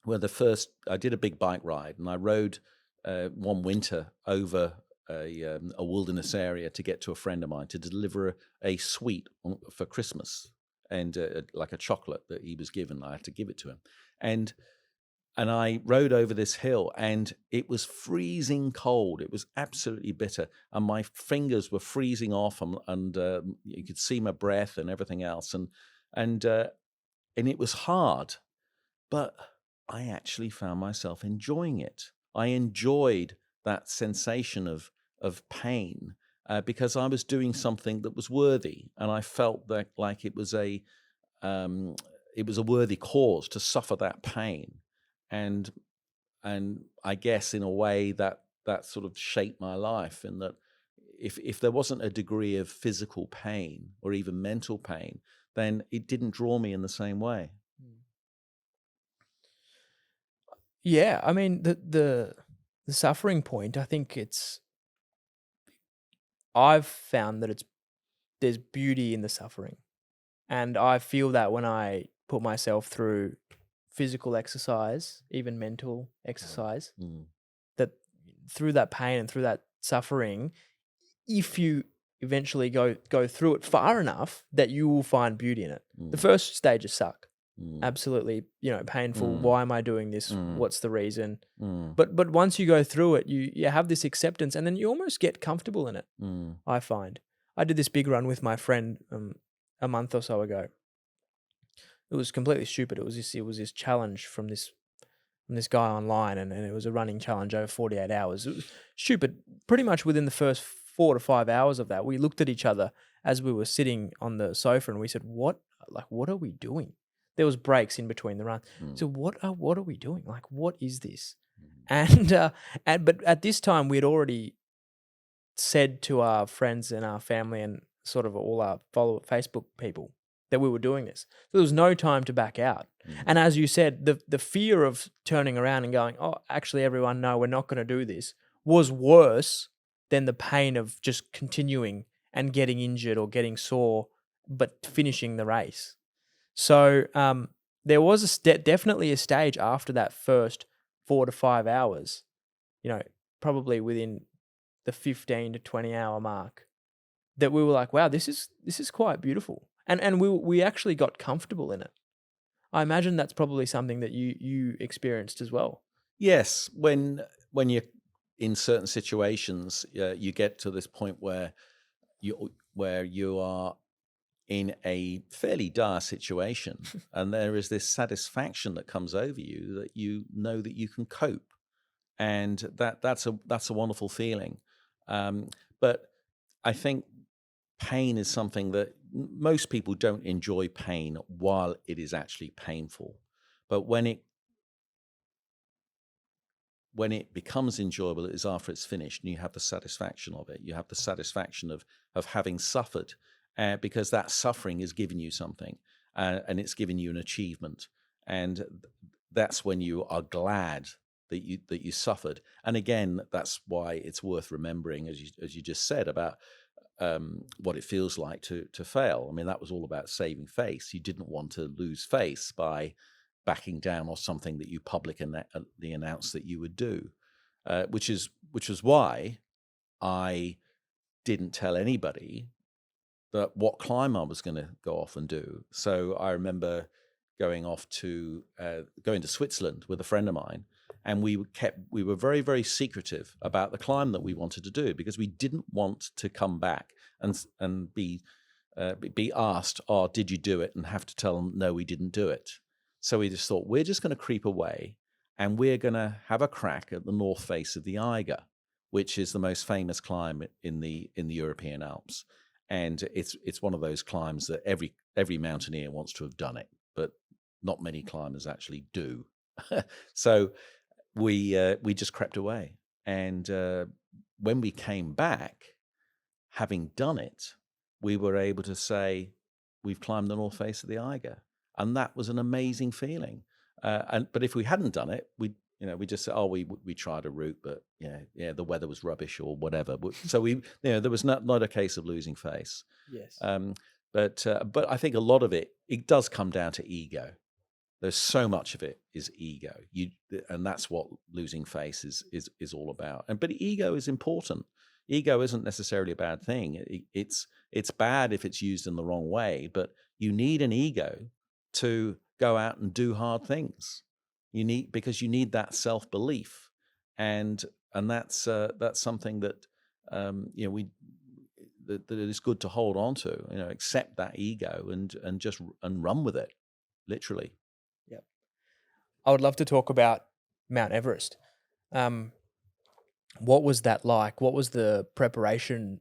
where I did a big bike ride, and I rode one winter over a wilderness area to get to a friend of mine to deliver a sweet for Christmas, and like a chocolate that he was given. I had to give it to him, and I rode over this hill, and it was freezing cold. It was absolutely bitter, and my fingers were freezing off, and you could see my breath and everything else, and it was hard. But I actually found myself enjoying it. I enjoyed that sensation of pain, because I was doing something that was worthy, and I felt that like it was a worthy cause to suffer that pain, and I guess in a way that sort of shaped my life, in that if there wasn't a degree of physical pain or even mental pain, then it didn't draw me in the same way. Yeah, I mean the suffering point, I think I've found that there's beauty in the suffering. And I feel that when I put myself through physical exercise, even mental exercise, Mm. that through that pain and through that suffering, if you eventually go through it far enough, that you will find beauty in it. The first stages suck. absolutely, painful. Mm. Why am I doing this? Mm. What's the reason? Mm. But once you go through it, you have this acceptance, and then you almost get comfortable in it. Mm. I find I did this big run with my friend a month or so ago. It was completely stupid. It was this challenge from this guy online, and it was a running challenge over 48 hours. It was stupid. Pretty much within the first 4 to 5 hours of that, we looked at each other as we were sitting on the sofa, and we said, what are we doing? There was breaks in between the runs. So what are we doing? Like, what is this? But at this time, we had already said to our friends and our family and sort of all our Facebook people that we were doing this. So there was no time to back out. And as you said, the fear of turning around and going, oh, actually, everyone, no, we're not going to do this, was worse than the pain of just continuing and getting injured or getting sore, but finishing the race. So there was definitely a stage after that first 4 to 5 hours, probably within the 15 to 20 hour mark, that we were like, wow, this is quite beautiful. And we actually got comfortable in it. I imagine that's probably something that you experienced as well. Yes, when you're in certain situations, you get to this point where you are in a fairly dire situation, and there is this satisfaction that comes over you that you know that you can cope, and that's a wonderful feeling. But I think pain is something that most people don't enjoy pain while it is actually painful, but when it becomes enjoyable, it is after it's finished, and you have the satisfaction of it. You have the satisfaction of having suffered, because that suffering is giving you something, and it's giving you an achievement, and that's when you are glad that you suffered. And again, that's why it's worth remembering, as you just said, about what it feels like to fail. I mean, that was all about saving face. You didn't want to lose face by backing down or something that you publicly announced that you would do, which was why I didn't tell anybody that what climb I was going to go off and do. So I remember going to Switzerland with a friend of mine, and we were very, very secretive about the climb that we wanted to do, because we didn't want to come back and be asked, "Oh, did you do it?" and have to tell them, "No, we didn't do it." So we just thought, we're just going to creep away, and we're going to have a crack at the north face of the Eiger, which is the most famous climb in the European Alps. And it's one of those climbs that every mountaineer wants to have done it, but not many climbers actually do. So we just crept away, and when we came back, having done it, we were able to say, we've climbed the north face of the Eiger, and that was an amazing feeling. But if we hadn't done it, we just said, oh, we tried a route, but the weather was rubbish or whatever. So there was not a case of losing face. Yes. But I think a lot of it does come down to ego. There's so much of it is ego, and that's what losing face is all about. But ego is important. Ego isn't necessarily a bad thing. It's bad if it's used in the wrong way, but you need an ego to go out and do hard things. Because you need that self-belief, and that's something that that is good to hold on to. Accept that ego and run with it, literally. Yep. I would love to talk about Mount Everest. What was that like? What was the preparation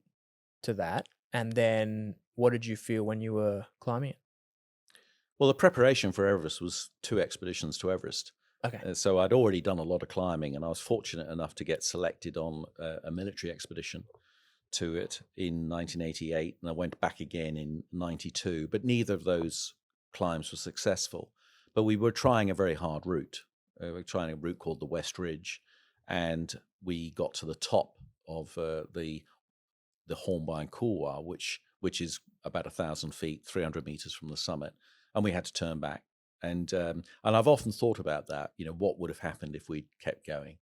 to that? And then what did you feel when you were climbing it? Well, the preparation for Everest was 2 expeditions to Everest. Okay. So I'd already done a lot of climbing, and I was fortunate enough to get selected on a military expedition to it in 1988, and I went back again in 92. But neither of those climbs were successful. But we were trying a very hard route. We were trying a route called the West Ridge, and we got to the top of the Hornbein Couloir, which is about 1,000 feet, 300 meters from the summit, and we had to turn back. And I've often thought about that. What would have happened if we'd kept going?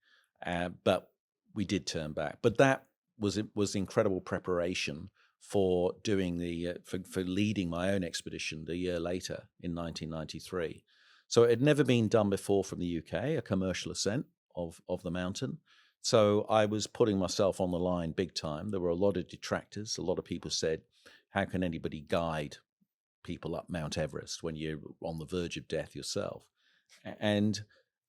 But we did turn back. But that was incredible preparation for doing for leading my own expedition the year later in 1993. So it had never been done before from the UK, a commercial ascent of the mountain. So I was putting myself on the line big time. There were a lot of detractors. A lot of people said, how can anybody guide people up Mount Everest when you're on the verge of death yourself? And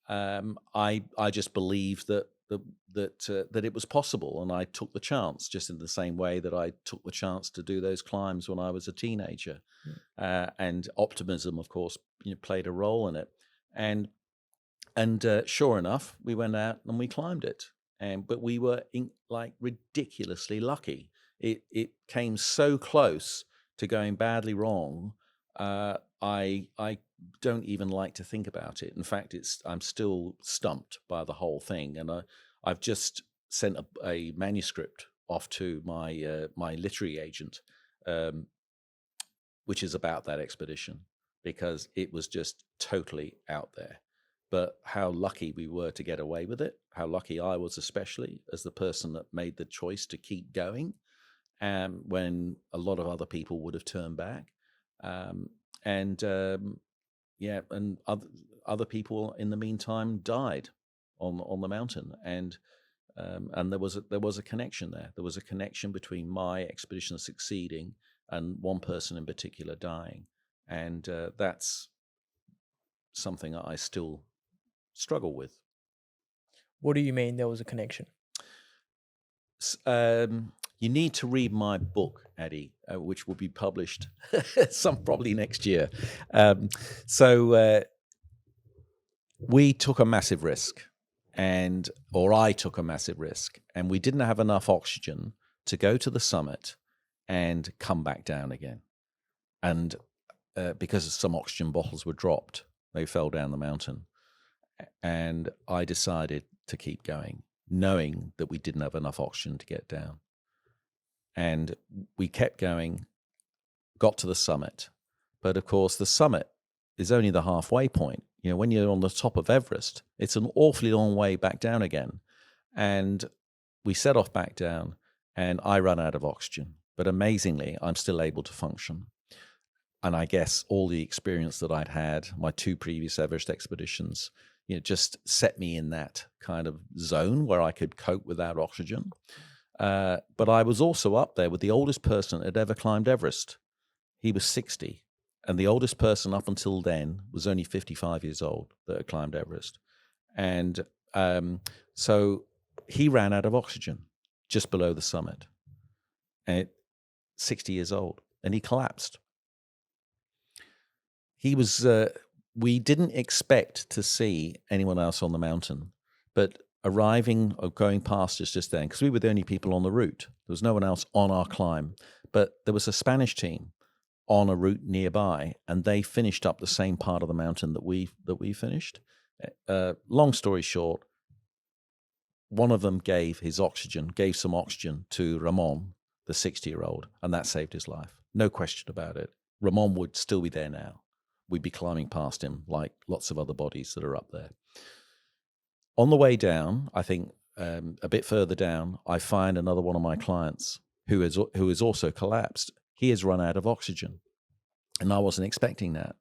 I just believed that it was possible, and I took the chance, just in the same way that I took the chance to do those climbs when I was a teenager. And optimism, of course, played a role in it. And sure enough, we went out and we climbed it. But we were ridiculously lucky. It came so close to going badly wrong. I don't even like to think about it. In fact, I'm still stumped by the whole thing, and I've just sent a manuscript off to my literary agent, which is about that expedition, because it was just totally out there. But how lucky we were to get away with it, how lucky I was, especially as the person that made the choice to keep going, when a lot of other people would have turned back. And other people in the meantime died on the mountain, and there was a connection there. There was a connection between my expedition succeeding and one person in particular dying, and that's something that I still struggle with. What do you mean there was a connection? You need to read my book, Eddie, which will be published probably next year. So we took a massive risk, or I took a massive risk, and we didn't have enough oxygen to go to the summit and come back down again. And because some oxygen bottles were dropped, they fell down the mountain. And I decided to keep going, knowing that we didn't have enough oxygen to get down. And we kept going, got to the summit. But of course, the summit is only the halfway point. When you're on the top of Everest, it's an awfully long way back down again. And we set off back down, and I ran out of oxygen. But amazingly, I'm still able to function. And I guess all the experience that I'd had, my 2 previous Everest expeditions, just set me in that kind of zone where I could cope without oxygen. But I was also up there with the oldest person that had ever climbed Everest. He was 60, and the oldest person up until then was only 55 years old that had climbed Everest. And so he ran out of oxygen just below the summit, at 60 years old, and he collapsed. He was... we didn't expect to see anyone else on the mountain, but arriving or going past us just then, because we were the only people on the route. There was no one else on our climb, but there was a Spanish team on a route nearby, and they finished up the same part of the mountain that we finished. Long story short, one of them gave some oxygen to Ramon, the 60-year-old, and that saved his life. No question about it. Ramon would still be there now. We'd be climbing past him like lots of other bodies that are up there. On the way down, I think a bit further down, I find another one of my clients who has also collapsed. He has run out of oxygen, and I wasn't expecting that.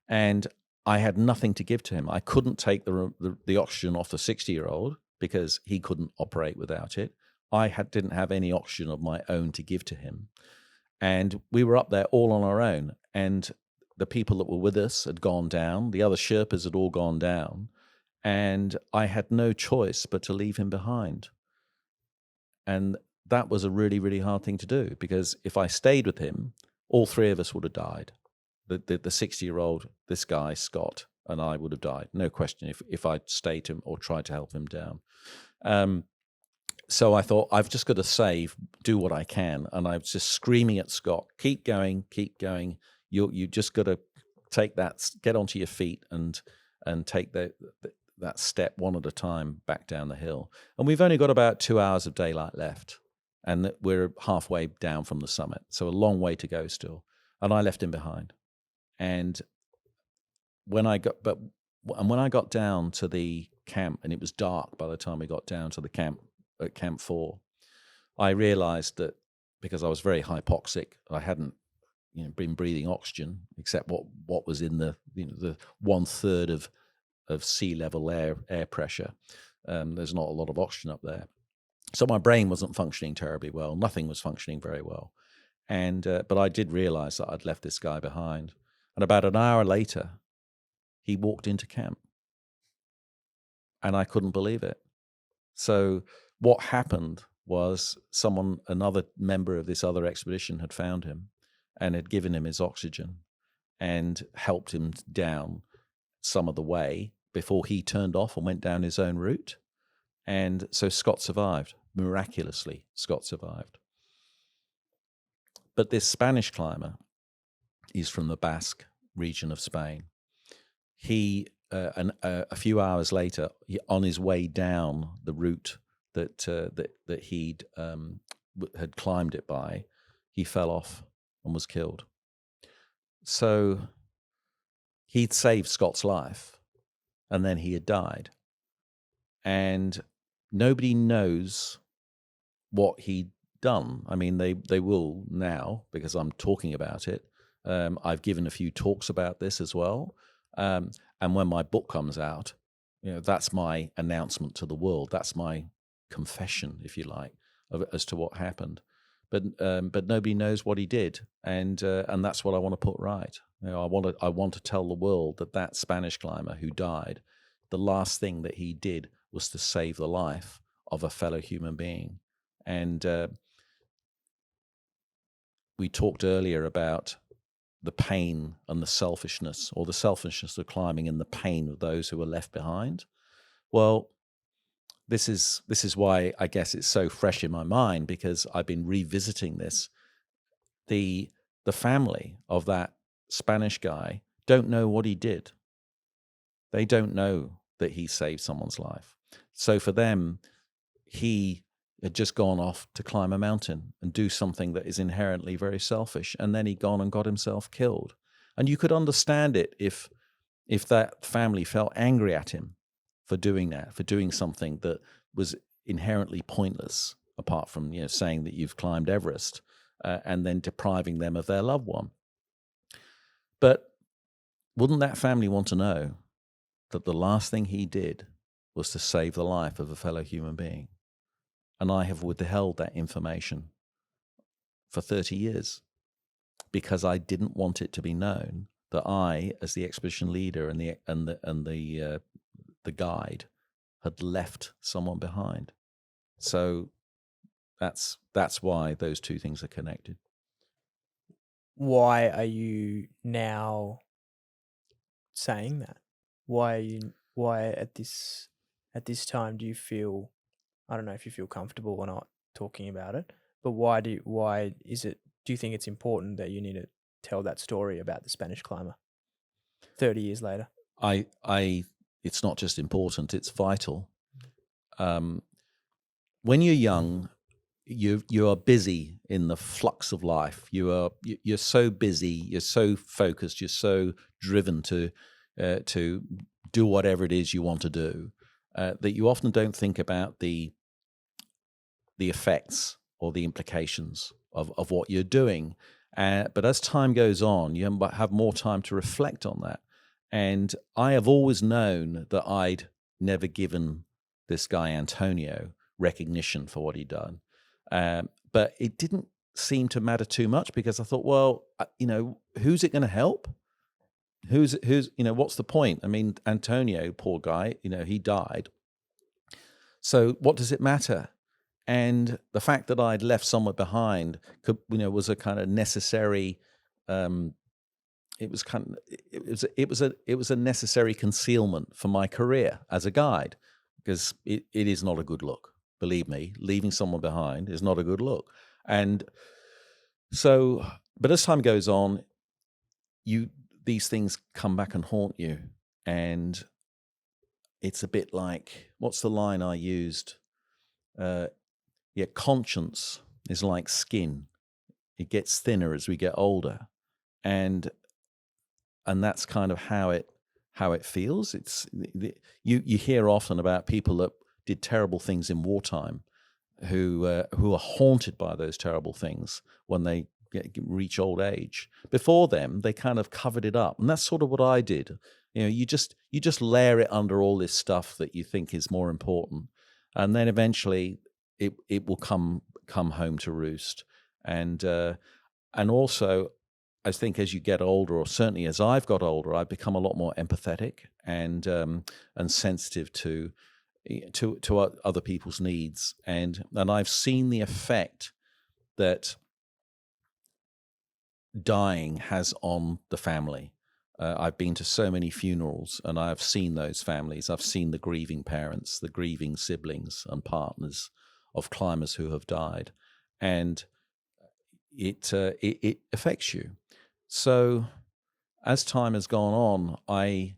And I had nothing to give to him. I couldn't take the oxygen off the 60-year-old because he couldn't operate without it. I didn't have any oxygen of my own to give to him. And we were up there all on our own, and the people that were with us had gone down. The other Sherpas had all gone down. And I had no choice but to leave him behind. And that was a really, really hard thing to do, because if I stayed with him, all 3 of us would have died. The 60-year-old, this guy, Scott, and I would have died. No question if I'd stayed him or tried to help him down. So I thought, I've just got to do what I can. And I was just screaming at Scott, keep going, keep going. You just got to take that, get onto your feet and take that step one at a time back down the hill. And we've only got about 2 hours of daylight left, and we're halfway down from the summit. So a long way to go still. And I left him behind. And when I got down to the camp, and it was dark by the time we got down to the camp at Camp 4, I realized that because I was very hypoxic. I hadn't been breathing oxygen except what was in the the 1/3 of sea level air pressure. There's not a lot of oxygen up there, so my brain wasn't functioning terribly well. Nothing was functioning very well, and but I did realize that I'd left this guy behind. And about an hour later, he walked into camp, and I couldn't believe it. So what happened was another member of this other expedition had found him and had given him his oxygen and helped him down some of the way before he turned off and went down his own route. And so Scott survived. Miraculously, Scott survived. But this Spanish climber, he's from the Basque region of Spain. He, a few hours later, on his way down the route that he'd had climbed it by, he fell off and was killed. So he'd saved Scott's life, and then he had died. And nobody knows what he'd done. I mean, they will now, because I'm talking about it. I've given a few talks about this as well. And when my book comes out, that's my announcement to the world. That's my confession, if you like, as to what happened. But nobody knows what he did, and that's what I want to put right. I want to tell the world that Spanish climber who died, the last thing that he did was to save the life of a fellow human being. And we talked earlier about the pain and the selfishness, or the selfishness of climbing and the pain of those who were left behind. Well, this is why I guess it's so fresh in my mind, because I've been revisiting this. The family of that Spanish guy don't know what he did. They don't know that he saved someone's life. So for them, he had just gone off to climb a mountain and do something that is inherently very selfish, and then he'd gone and got himself killed. And you could understand it if that family felt angry at him for doing that, for doing something that was inherently pointless, apart from saying that you've climbed Everest, and then depriving them of their loved one. But wouldn't that family want to know that the last thing he did was to save the life of a fellow human being? And I have withheld that information for 30 years because I didn't want it to be known that I, as the expedition leader and the guide, had left someone behind. So that's why those two things are connected. Why are you now saying that? Why at this time do you feel, I don't know if you feel comfortable or not talking about it, but do you think it's important that you need to tell that story about the Spanish climber 30 years later? It's not just important, it's vital. When you're young, you are busy in the flux of life. You're so busy, you're so focused, you're so driven to do whatever it is you want to do, that you often don't think about the effects or the implications of what you're doing. But as time goes on, you have more time to reflect on that. And I have always known that I'd never given this guy Antonio recognition for what he'd done. But it didn't seem to matter too much, because I thought, well, who's it going to help? Who's what's the point? I mean, Antonio, poor guy, he died. So what does it matter? And the fact that I'd left someone behind was a kind of necessary. It was a necessary concealment for my career as a guide, because it is not a good look. Believe me, leaving someone behind is not a good look. And so, but as time goes on, these things come back and haunt you, and it's a bit like, what's the line I used? Conscience is like skin; it gets thinner as we get older, and that's kind of how it feels. It's you hear often about people that did terrible things in wartime, who are haunted by those terrible things when they reach old age. Before them, they kind of covered it up, and that's sort of what I did. You just layer it under all this stuff that you think is more important, and then eventually it will come home to roost. And also, I think as you get older, or certainly as I've got older, I've become a lot more empathetic and sensitive to other people's needs, and I've seen the effect that dying has on the family. I've been to so many funerals, and I've seen those families. I've seen the grieving parents, the grieving siblings and partners of climbers who have died, and it affects you. So as time has gone on, I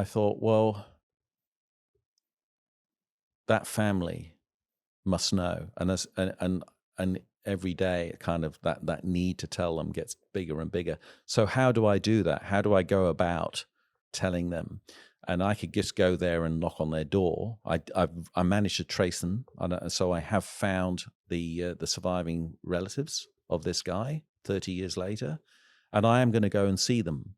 thought, well, that family must know, and every day kind of that need to tell them gets bigger and bigger. So how do I do that? How do I go about telling them? And I could just go there and knock on their door. I managed to trace them, and so I have found the surviving relatives of this guy 30 years later, and I am going to go and see them.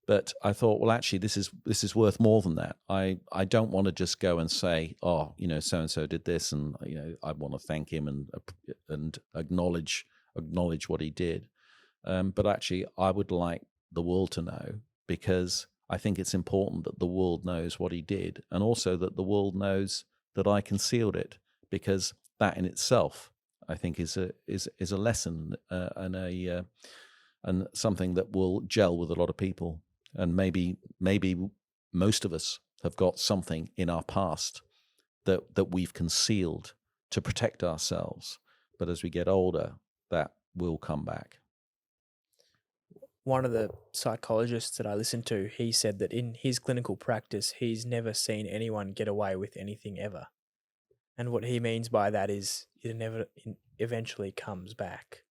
But I thought, well, actually, this is worth more than that. I don't want to just go and say, oh, so and so did this, and I want to thank him and acknowledge what he did. But actually, I would like the world to know, because I think it's important that the world knows what he did, and also that the world knows that I concealed it, because that in itself, I think, is a lesson and something that will gel with a lot of people. And maybe most of us have got something in our past that we've concealed to protect ourselves. But as we get older, that will come back. One of the psychologists that I listened to, he said that in his clinical practice, he's never seen anyone get away with anything ever. And what he means by that is it never eventually comes back.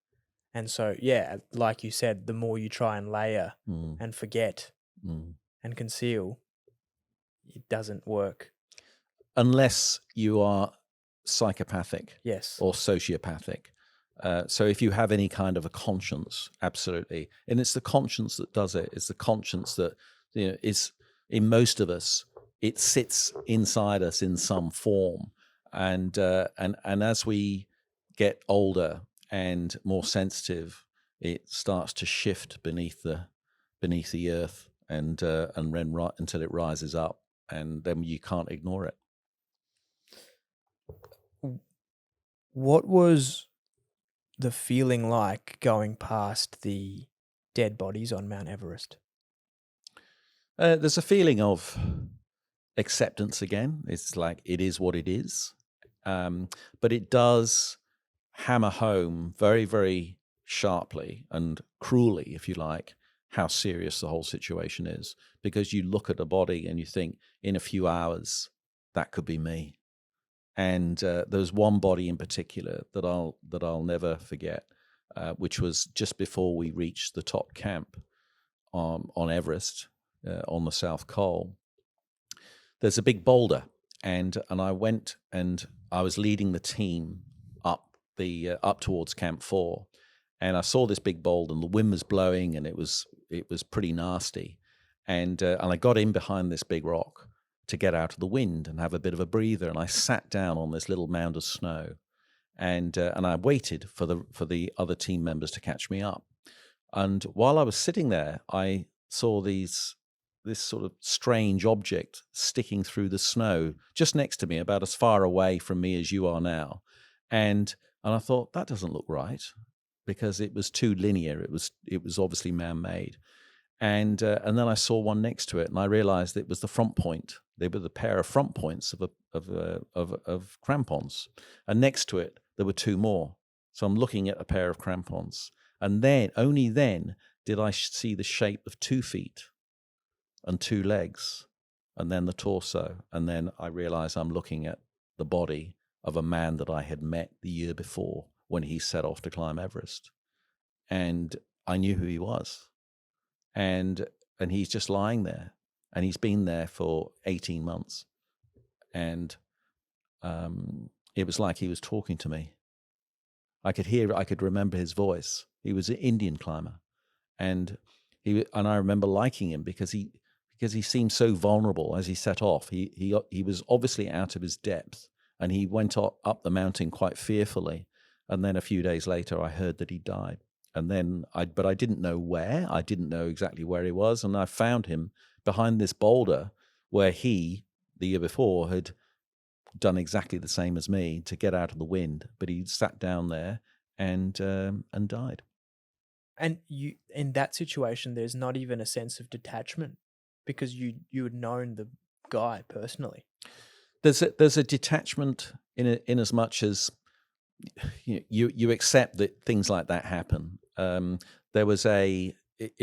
And so, yeah, like you said, the more you try and layer and forget and conceal, it doesn't work. Unless you are psychopathic, yes, or sociopathic. So if you have any kind of a conscience, absolutely. And it's the conscience that does it. It's the conscience that is in most of us. It sits inside us in some form. And as we get older and more sensitive, it starts to shift beneath the earth and until it rises up, and then you can't ignore it. What was the feeling like going past the dead bodies on Mount Everest? There's a feeling of acceptance again. It's like it is what it is. But it does hammer home very, very sharply and cruelly, if you like, how serious the whole situation is. Because you look at a body and you think, in a few hours, that could be me. And there's one body in particular that I'll never forget, which was just before we reached the top camp on Everest, on the South Col. There's a big boulder, and I went, and I was leading the team up towards Camp 4, and I saw this big boulder, and the wind was blowing, and it was pretty nasty, and I got in behind this big rock to get out of the wind and have a bit of a breather, and I sat down on this little mound of snow, and I waited for the other team members to catch me up. And while I was sitting there, I saw this sort of strange object sticking through the snow just next to me, about as far away from me as you are now. And I thought, that doesn't look right, because it was too linear. It was obviously man-made. And then I saw one next to it, and I realized it was the front point. They were the pair of front points of crampons. And next to it, there were two more. So I'm looking at a pair of crampons. And then, only then, did I see the shape of 2 feet and 2 legs, and then the torso. And then I realized I'm looking at the body of a man that I had met the year before when he set off to climb Everest. And I knew who he was. And he's just lying there, and he's been there for 18 months. And it was like he was talking to me. I could remember his voice. He was an Indian climber, and I remember liking him because he seemed so vulnerable as he set off. He was obviously out of his depth, and he went up the mountain quite fearfully. And then a few days later, I heard that he died. And then but I didn't know where. I didn't know exactly where he was, and I found him behind this boulder where he, the year before, had done exactly the same as me to get out of the wind, but he sat down there and died. And you, in that situation, there's not even a sense of detachment because you had known the guy personally. There's a detachment in as much as you accept that things like that happen. It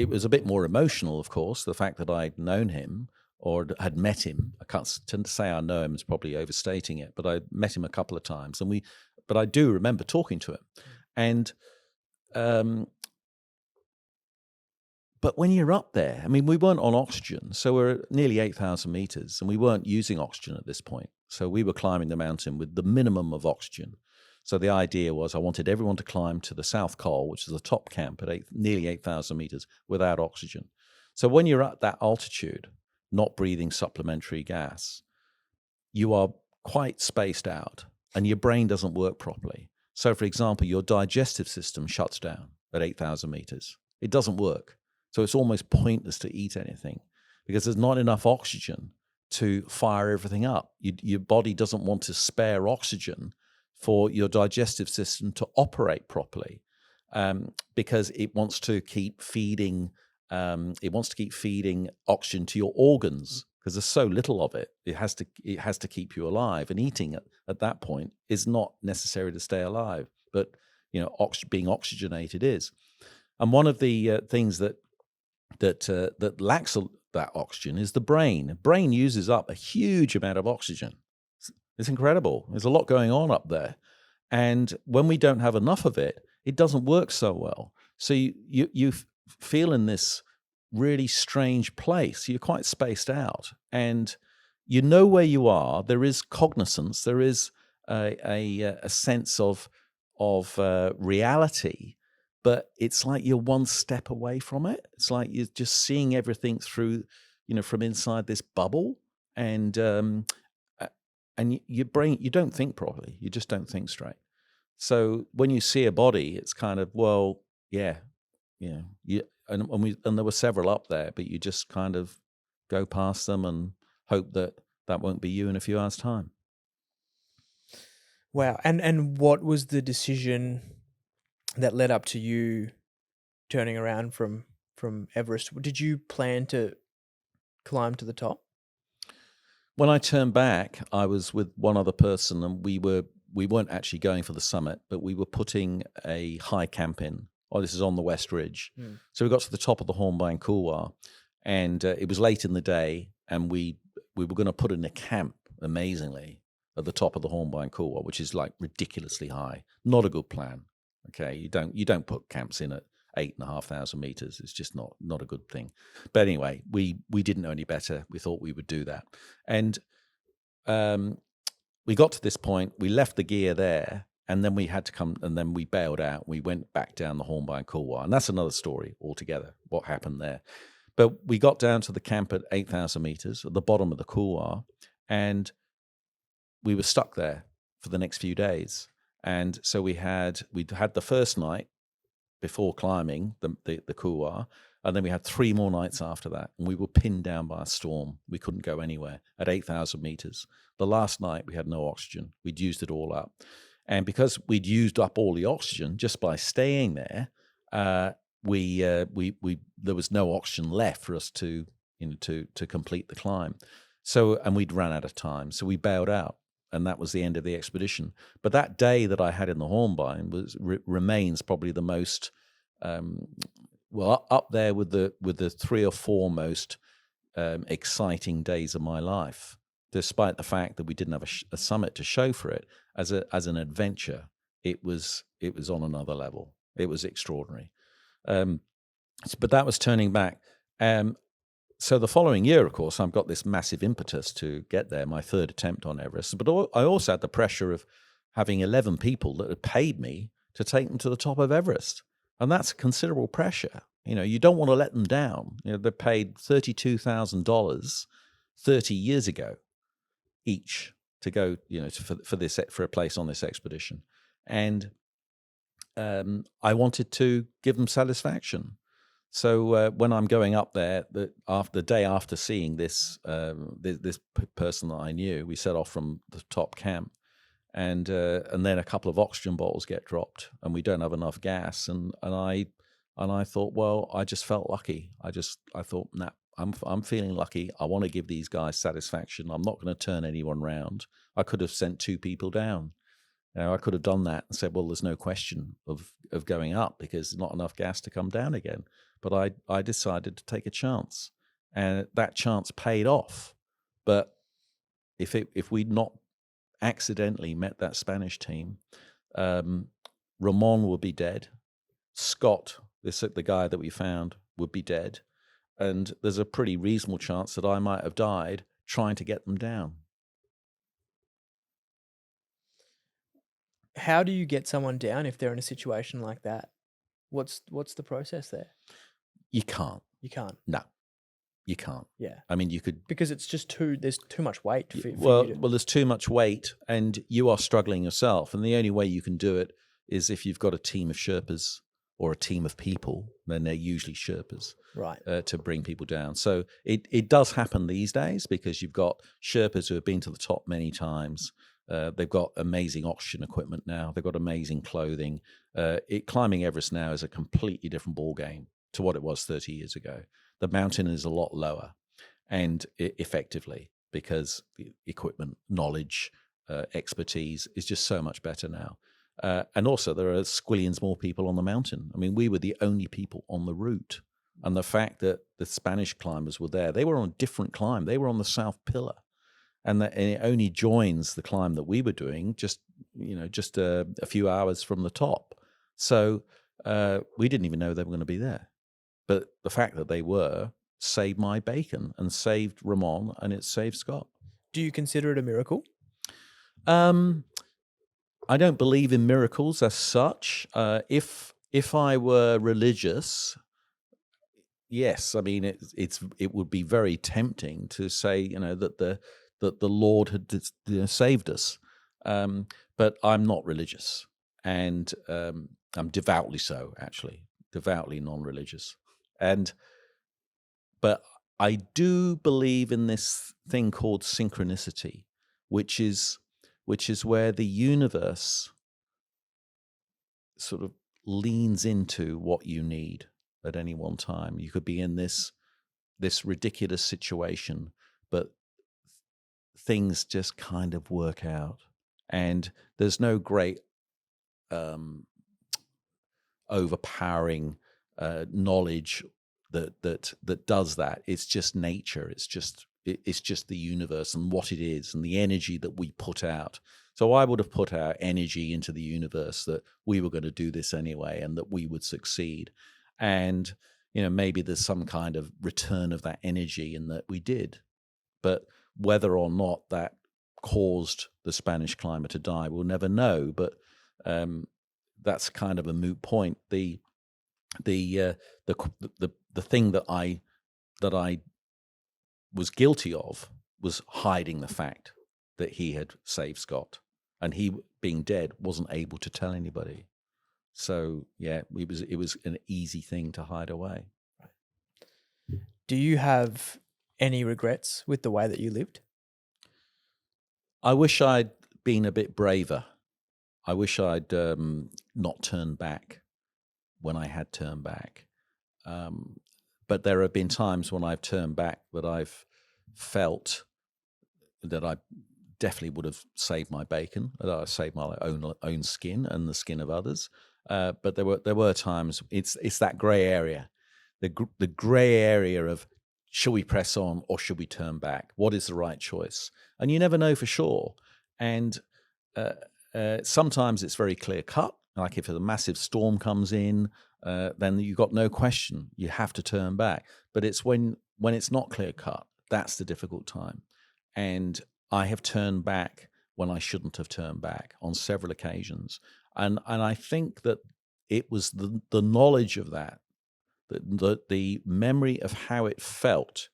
was a bit more emotional, of course, the fact that I'd known him or had met him. I can't tend to say I know him is probably overstating it, but I met him a couple of times, but I do remember talking to him, and but when you're up there, I mean, we weren't on oxygen, so we're nearly 8,000 meters, and we weren't using oxygen at this point. So we were climbing the mountain with the minimum of oxygen. So the idea was I wanted everyone to climb to the South Col, which is the top camp at nearly 8,000 meters, without oxygen. So when you're at that altitude, not breathing supplementary gas, you are quite spaced out, and your brain doesn't work properly. So, for example, your digestive system shuts down at 8,000 meters. It doesn't work. So it's almost pointless to eat anything because there's not enough oxygen to fire everything up. Your body doesn't want to spare oxygen for your digestive system to operate properly because it wants to keep feeding. It wants to keep feeding oxygen to your organs because there's so little of it. It has to keep you alive, and eating at that point is not necessary to stay alive. But being oxygenated is. And one of the things that lacks that oxygen is the brain. The brain uses up a huge amount of oxygen. It's incredible. There's a lot going on up there. And when we don't have enough of it, it doesn't work so well. So you feel in this really strange place. You're quite spaced out. And you know where you are. There is cognizance. There is a sense of reality. But it's like you're one step away from it. It's like you're just seeing everything through, from inside this bubble, and your brain, you don't think properly. You just don't think straight. So when you see a body, it's kind of, well, yeah, and there were several up there, but you just kind of go past them and hope that won't be you in a few hours' time. Wow. And what was the decision that led up to you turning around from Everest? Did you plan to climb to the top? When I turned back, I was with one other person, and we weren't actually going for the summit, but we were putting a high camp in. Oh, this is on the West Ridge. So we got to the top of the Hornbein Couloir, and it was late in the day, and we were going to put in a camp, amazingly, at the top of the Hornbein Couloir, which is like ridiculously high. Not a good plan. Okay, you don't put camps in at 8,500 meters. It's just not a good thing. But anyway, we didn't know any better. We thought we would do that, and we got to this point. We left the gear there, and then we had to come, and then we bailed out. We went back down the Hornbein Couloir, and that's another story altogether. What happened there? But we got down to the camp at 8,000 meters at the bottom of the couloir, and we were stuck there for the next few days. And so we'd had the first night before climbing the couloir, and then we had 3 more nights after that, and we were pinned down by a storm. We couldn't go anywhere at 8,000 meters. The last night we had no oxygen. We'd used it all up, and because we'd used up all the oxygen just by staying there, there was no oxygen left for us to complete the climb. So, and we'd run out of time, so we bailed out. And that was the end of the expedition. But that day that I had in the Hornbein remains probably the most up there with the 3 or 4 most exciting days of my life. Despite the fact that we didn't have a summit to show for it, as an adventure, it was on another level. It was extraordinary. But that was turning back. So the following year, of course, I've got this massive impetus to get there, my 3rd attempt on Everest. But I also had the pressure of having 11 people that had paid me to take them to the top of Everest. And that's considerable pressure. You don't want to let them down. They paid $32,000 30 years ago each to go, for a place on this expedition. And I wanted to give them satisfaction. So when I'm going up there, the day after seeing this person that I knew, we set off from the top camp, and then a couple of oxygen bottles get dropped, and we don't have enough gas, and I thought, well, I just felt lucky. I thought, nah, I'm feeling lucky. I want to give these guys satisfaction. I'm not going to turn anyone round. I could have sent 2 people down. I could have done that and said, well, there's no question of going up because there's not enough gas to come down again. But I decided to take a chance, and that chance paid off. But if we'd not accidentally met that Spanish team, Ramon would be dead. Scott, the guy that we found, would be dead. And there's a pretty reasonable chance that I might have died trying to get them down. How do you get someone down if they're in a situation like that? What's the process there? You can't. You can't. No, you can't. Yeah. I mean, you could, because it's just there's too much weight for well, you to... well, there's too much weight, and you are struggling yourself. And the only way you can do it is if you've got a team of Sherpas or a team of people. Then they're usually Sherpas, right, to bring people down. So it does happen these days because you've got Sherpas who have been to the top many times. They've got amazing oxygen equipment now. They've got amazing clothing. Climbing Everest now is a completely different ball game to what it was 30 years ago. The mountain is a lot lower, and effectively, because the equipment, knowledge, expertise is just so much better now. And also, there are squillions more people on the mountain. I mean, we were the only people on the route. And the fact that the Spanish climbers were there, they were on a different climb. They were on the South Pillar. And it only joins the climb that we were doing just a few hours from the top. So we didn't even know they were going to be there. But the fact that they were saved my bacon and saved Ramon, and it saved Scott. Do you consider it a miracle? I don't believe in miracles as such. If I were religious, yes, I mean it would be very tempting to say that the Lord had saved us, but I'm not religious, and I'm devoutly so, actually, devoutly non-religious, but I do believe in this thing called synchronicity, which is where the universe sort of leans into what you need at any one time. You could be in this ridiculous situation, but things just kind of work out, and there's no great overpowering knowledge that does that. It's just nature. It's just the universe and what it is and the energy that we put out. So I would have put our energy into the universe that we were going to do this anyway and that we would succeed. And, maybe there's some kind of return of that energy in that we did. But whether or not that caused the Spanish climber to die, we'll never know. But that's kind of a moot point. The thing that I was guilty of was hiding the fact that he had saved Scott, and he, being dead, wasn't able to tell anybody. So yeah, it was an easy thing to hide away. Do you have any regrets with the way that you lived? I wish I'd been a bit braver. I wish I'd not turned back when I had turned back. But there have been times when I've turned back that I've felt that I definitely would have saved my bacon, that I saved my own skin and the skin of others. But there were times. It's that grey area, the grey area of, should we press on or should we turn back? What is the right choice? And you never know for sure. And sometimes it's very clear cut. Like if a massive storm comes in, then you've got no question. You have to turn back. But it's when it's not clear cut, that's the difficult time. And I have turned back when I shouldn't have turned back on several occasions. And I think that it was the knowledge of that, the memory of how it felt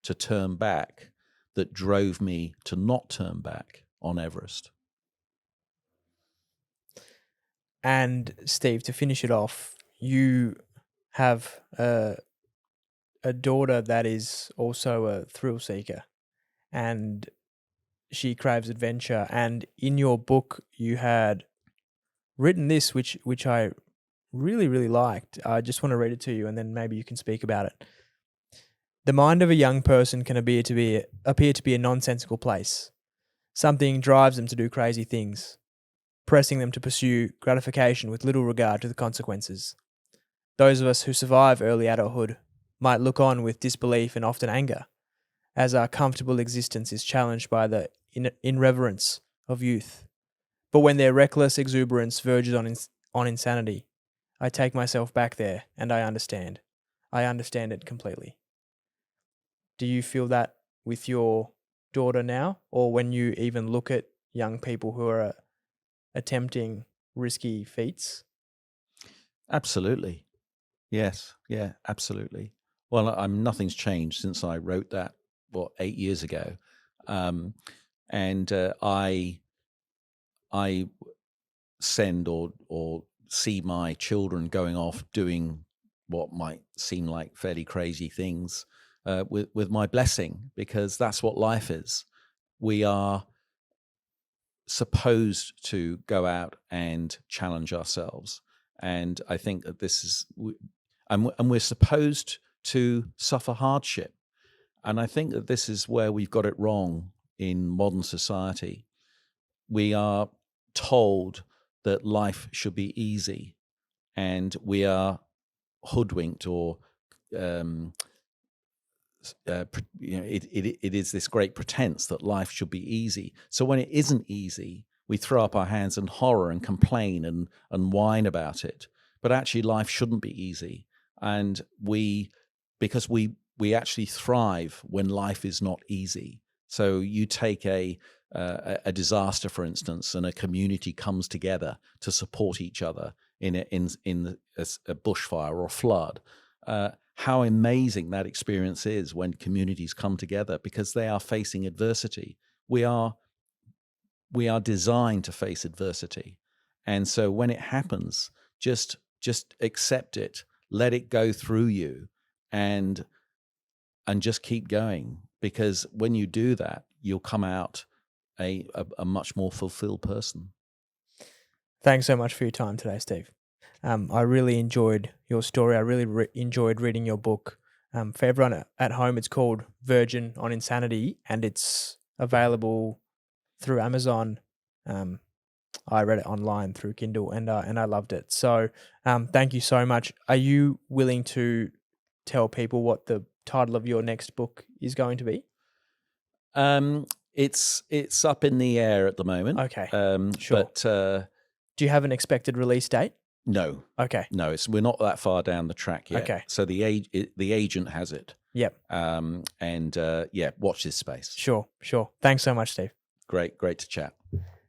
to turn back, that drove me to not turn back on Everest. And Steve, to finish it off, you have a daughter that is also a thrill seeker, and she craves adventure. And in your book, you had written this, which I really, really liked. I just want to read it to you, and then maybe you can speak about it. The mind of a young person can appear to be a nonsensical place. Something drives them to do crazy things, pressing them to pursue gratification with little regard to the consequences. Those of us who survive early adulthood might look on with disbelief and often anger, as our comfortable existence is challenged by the irreverence of youth. But when their reckless exuberance verges on insanity, I take myself back there and I understand. I understand it completely. Do you feel that with your daughter now, or when you even look at young people who are attempting risky feats? Absolutely. Yes. Yeah, absolutely. Well, nothing's changed since I wrote that, 8 years ago. And I send or see my children going off doing what might seem like fairly crazy things with my blessing, because that's what life is. We are supposed to go out and challenge ourselves, and I think that this is, and we're supposed to suffer hardship. And I think that this is where we've got it wrong in modern society. We are told that life should be easy, and we are hoodwinked, or it is this great pretense that life should be easy. So when it isn't easy, we throw up our hands in horror and complain and whine about it. But actually, life shouldn't be easy, and because we actually thrive when life is not easy. So you take a disaster, for instance, and a community comes together to support each other in a bushfire or a flood. How amazing that experience is when communities come together, because they are facing adversity. We are designed to face adversity, and so when it happens, just accept it, let it go through you, and just keep going, because when you do that, you'll come out a much more fulfilled person. Thanks so much for your time today, Steve. I really enjoyed your story. I really enjoyed reading your book. For everyone at home, it's called Virgin on Insanity, and it's available through Amazon. I read it online through Kindle, and I loved it. So thank you so much. Are you willing to tell people what the title of your next book is going to be? It's up in the air at the moment. Okay, sure. But do you have an expected release date? No. Okay. No, we're not that far down the track yet. Okay. So the agent has it. Yep. And watch this space. Sure. Thanks so much, Steve. Great to chat.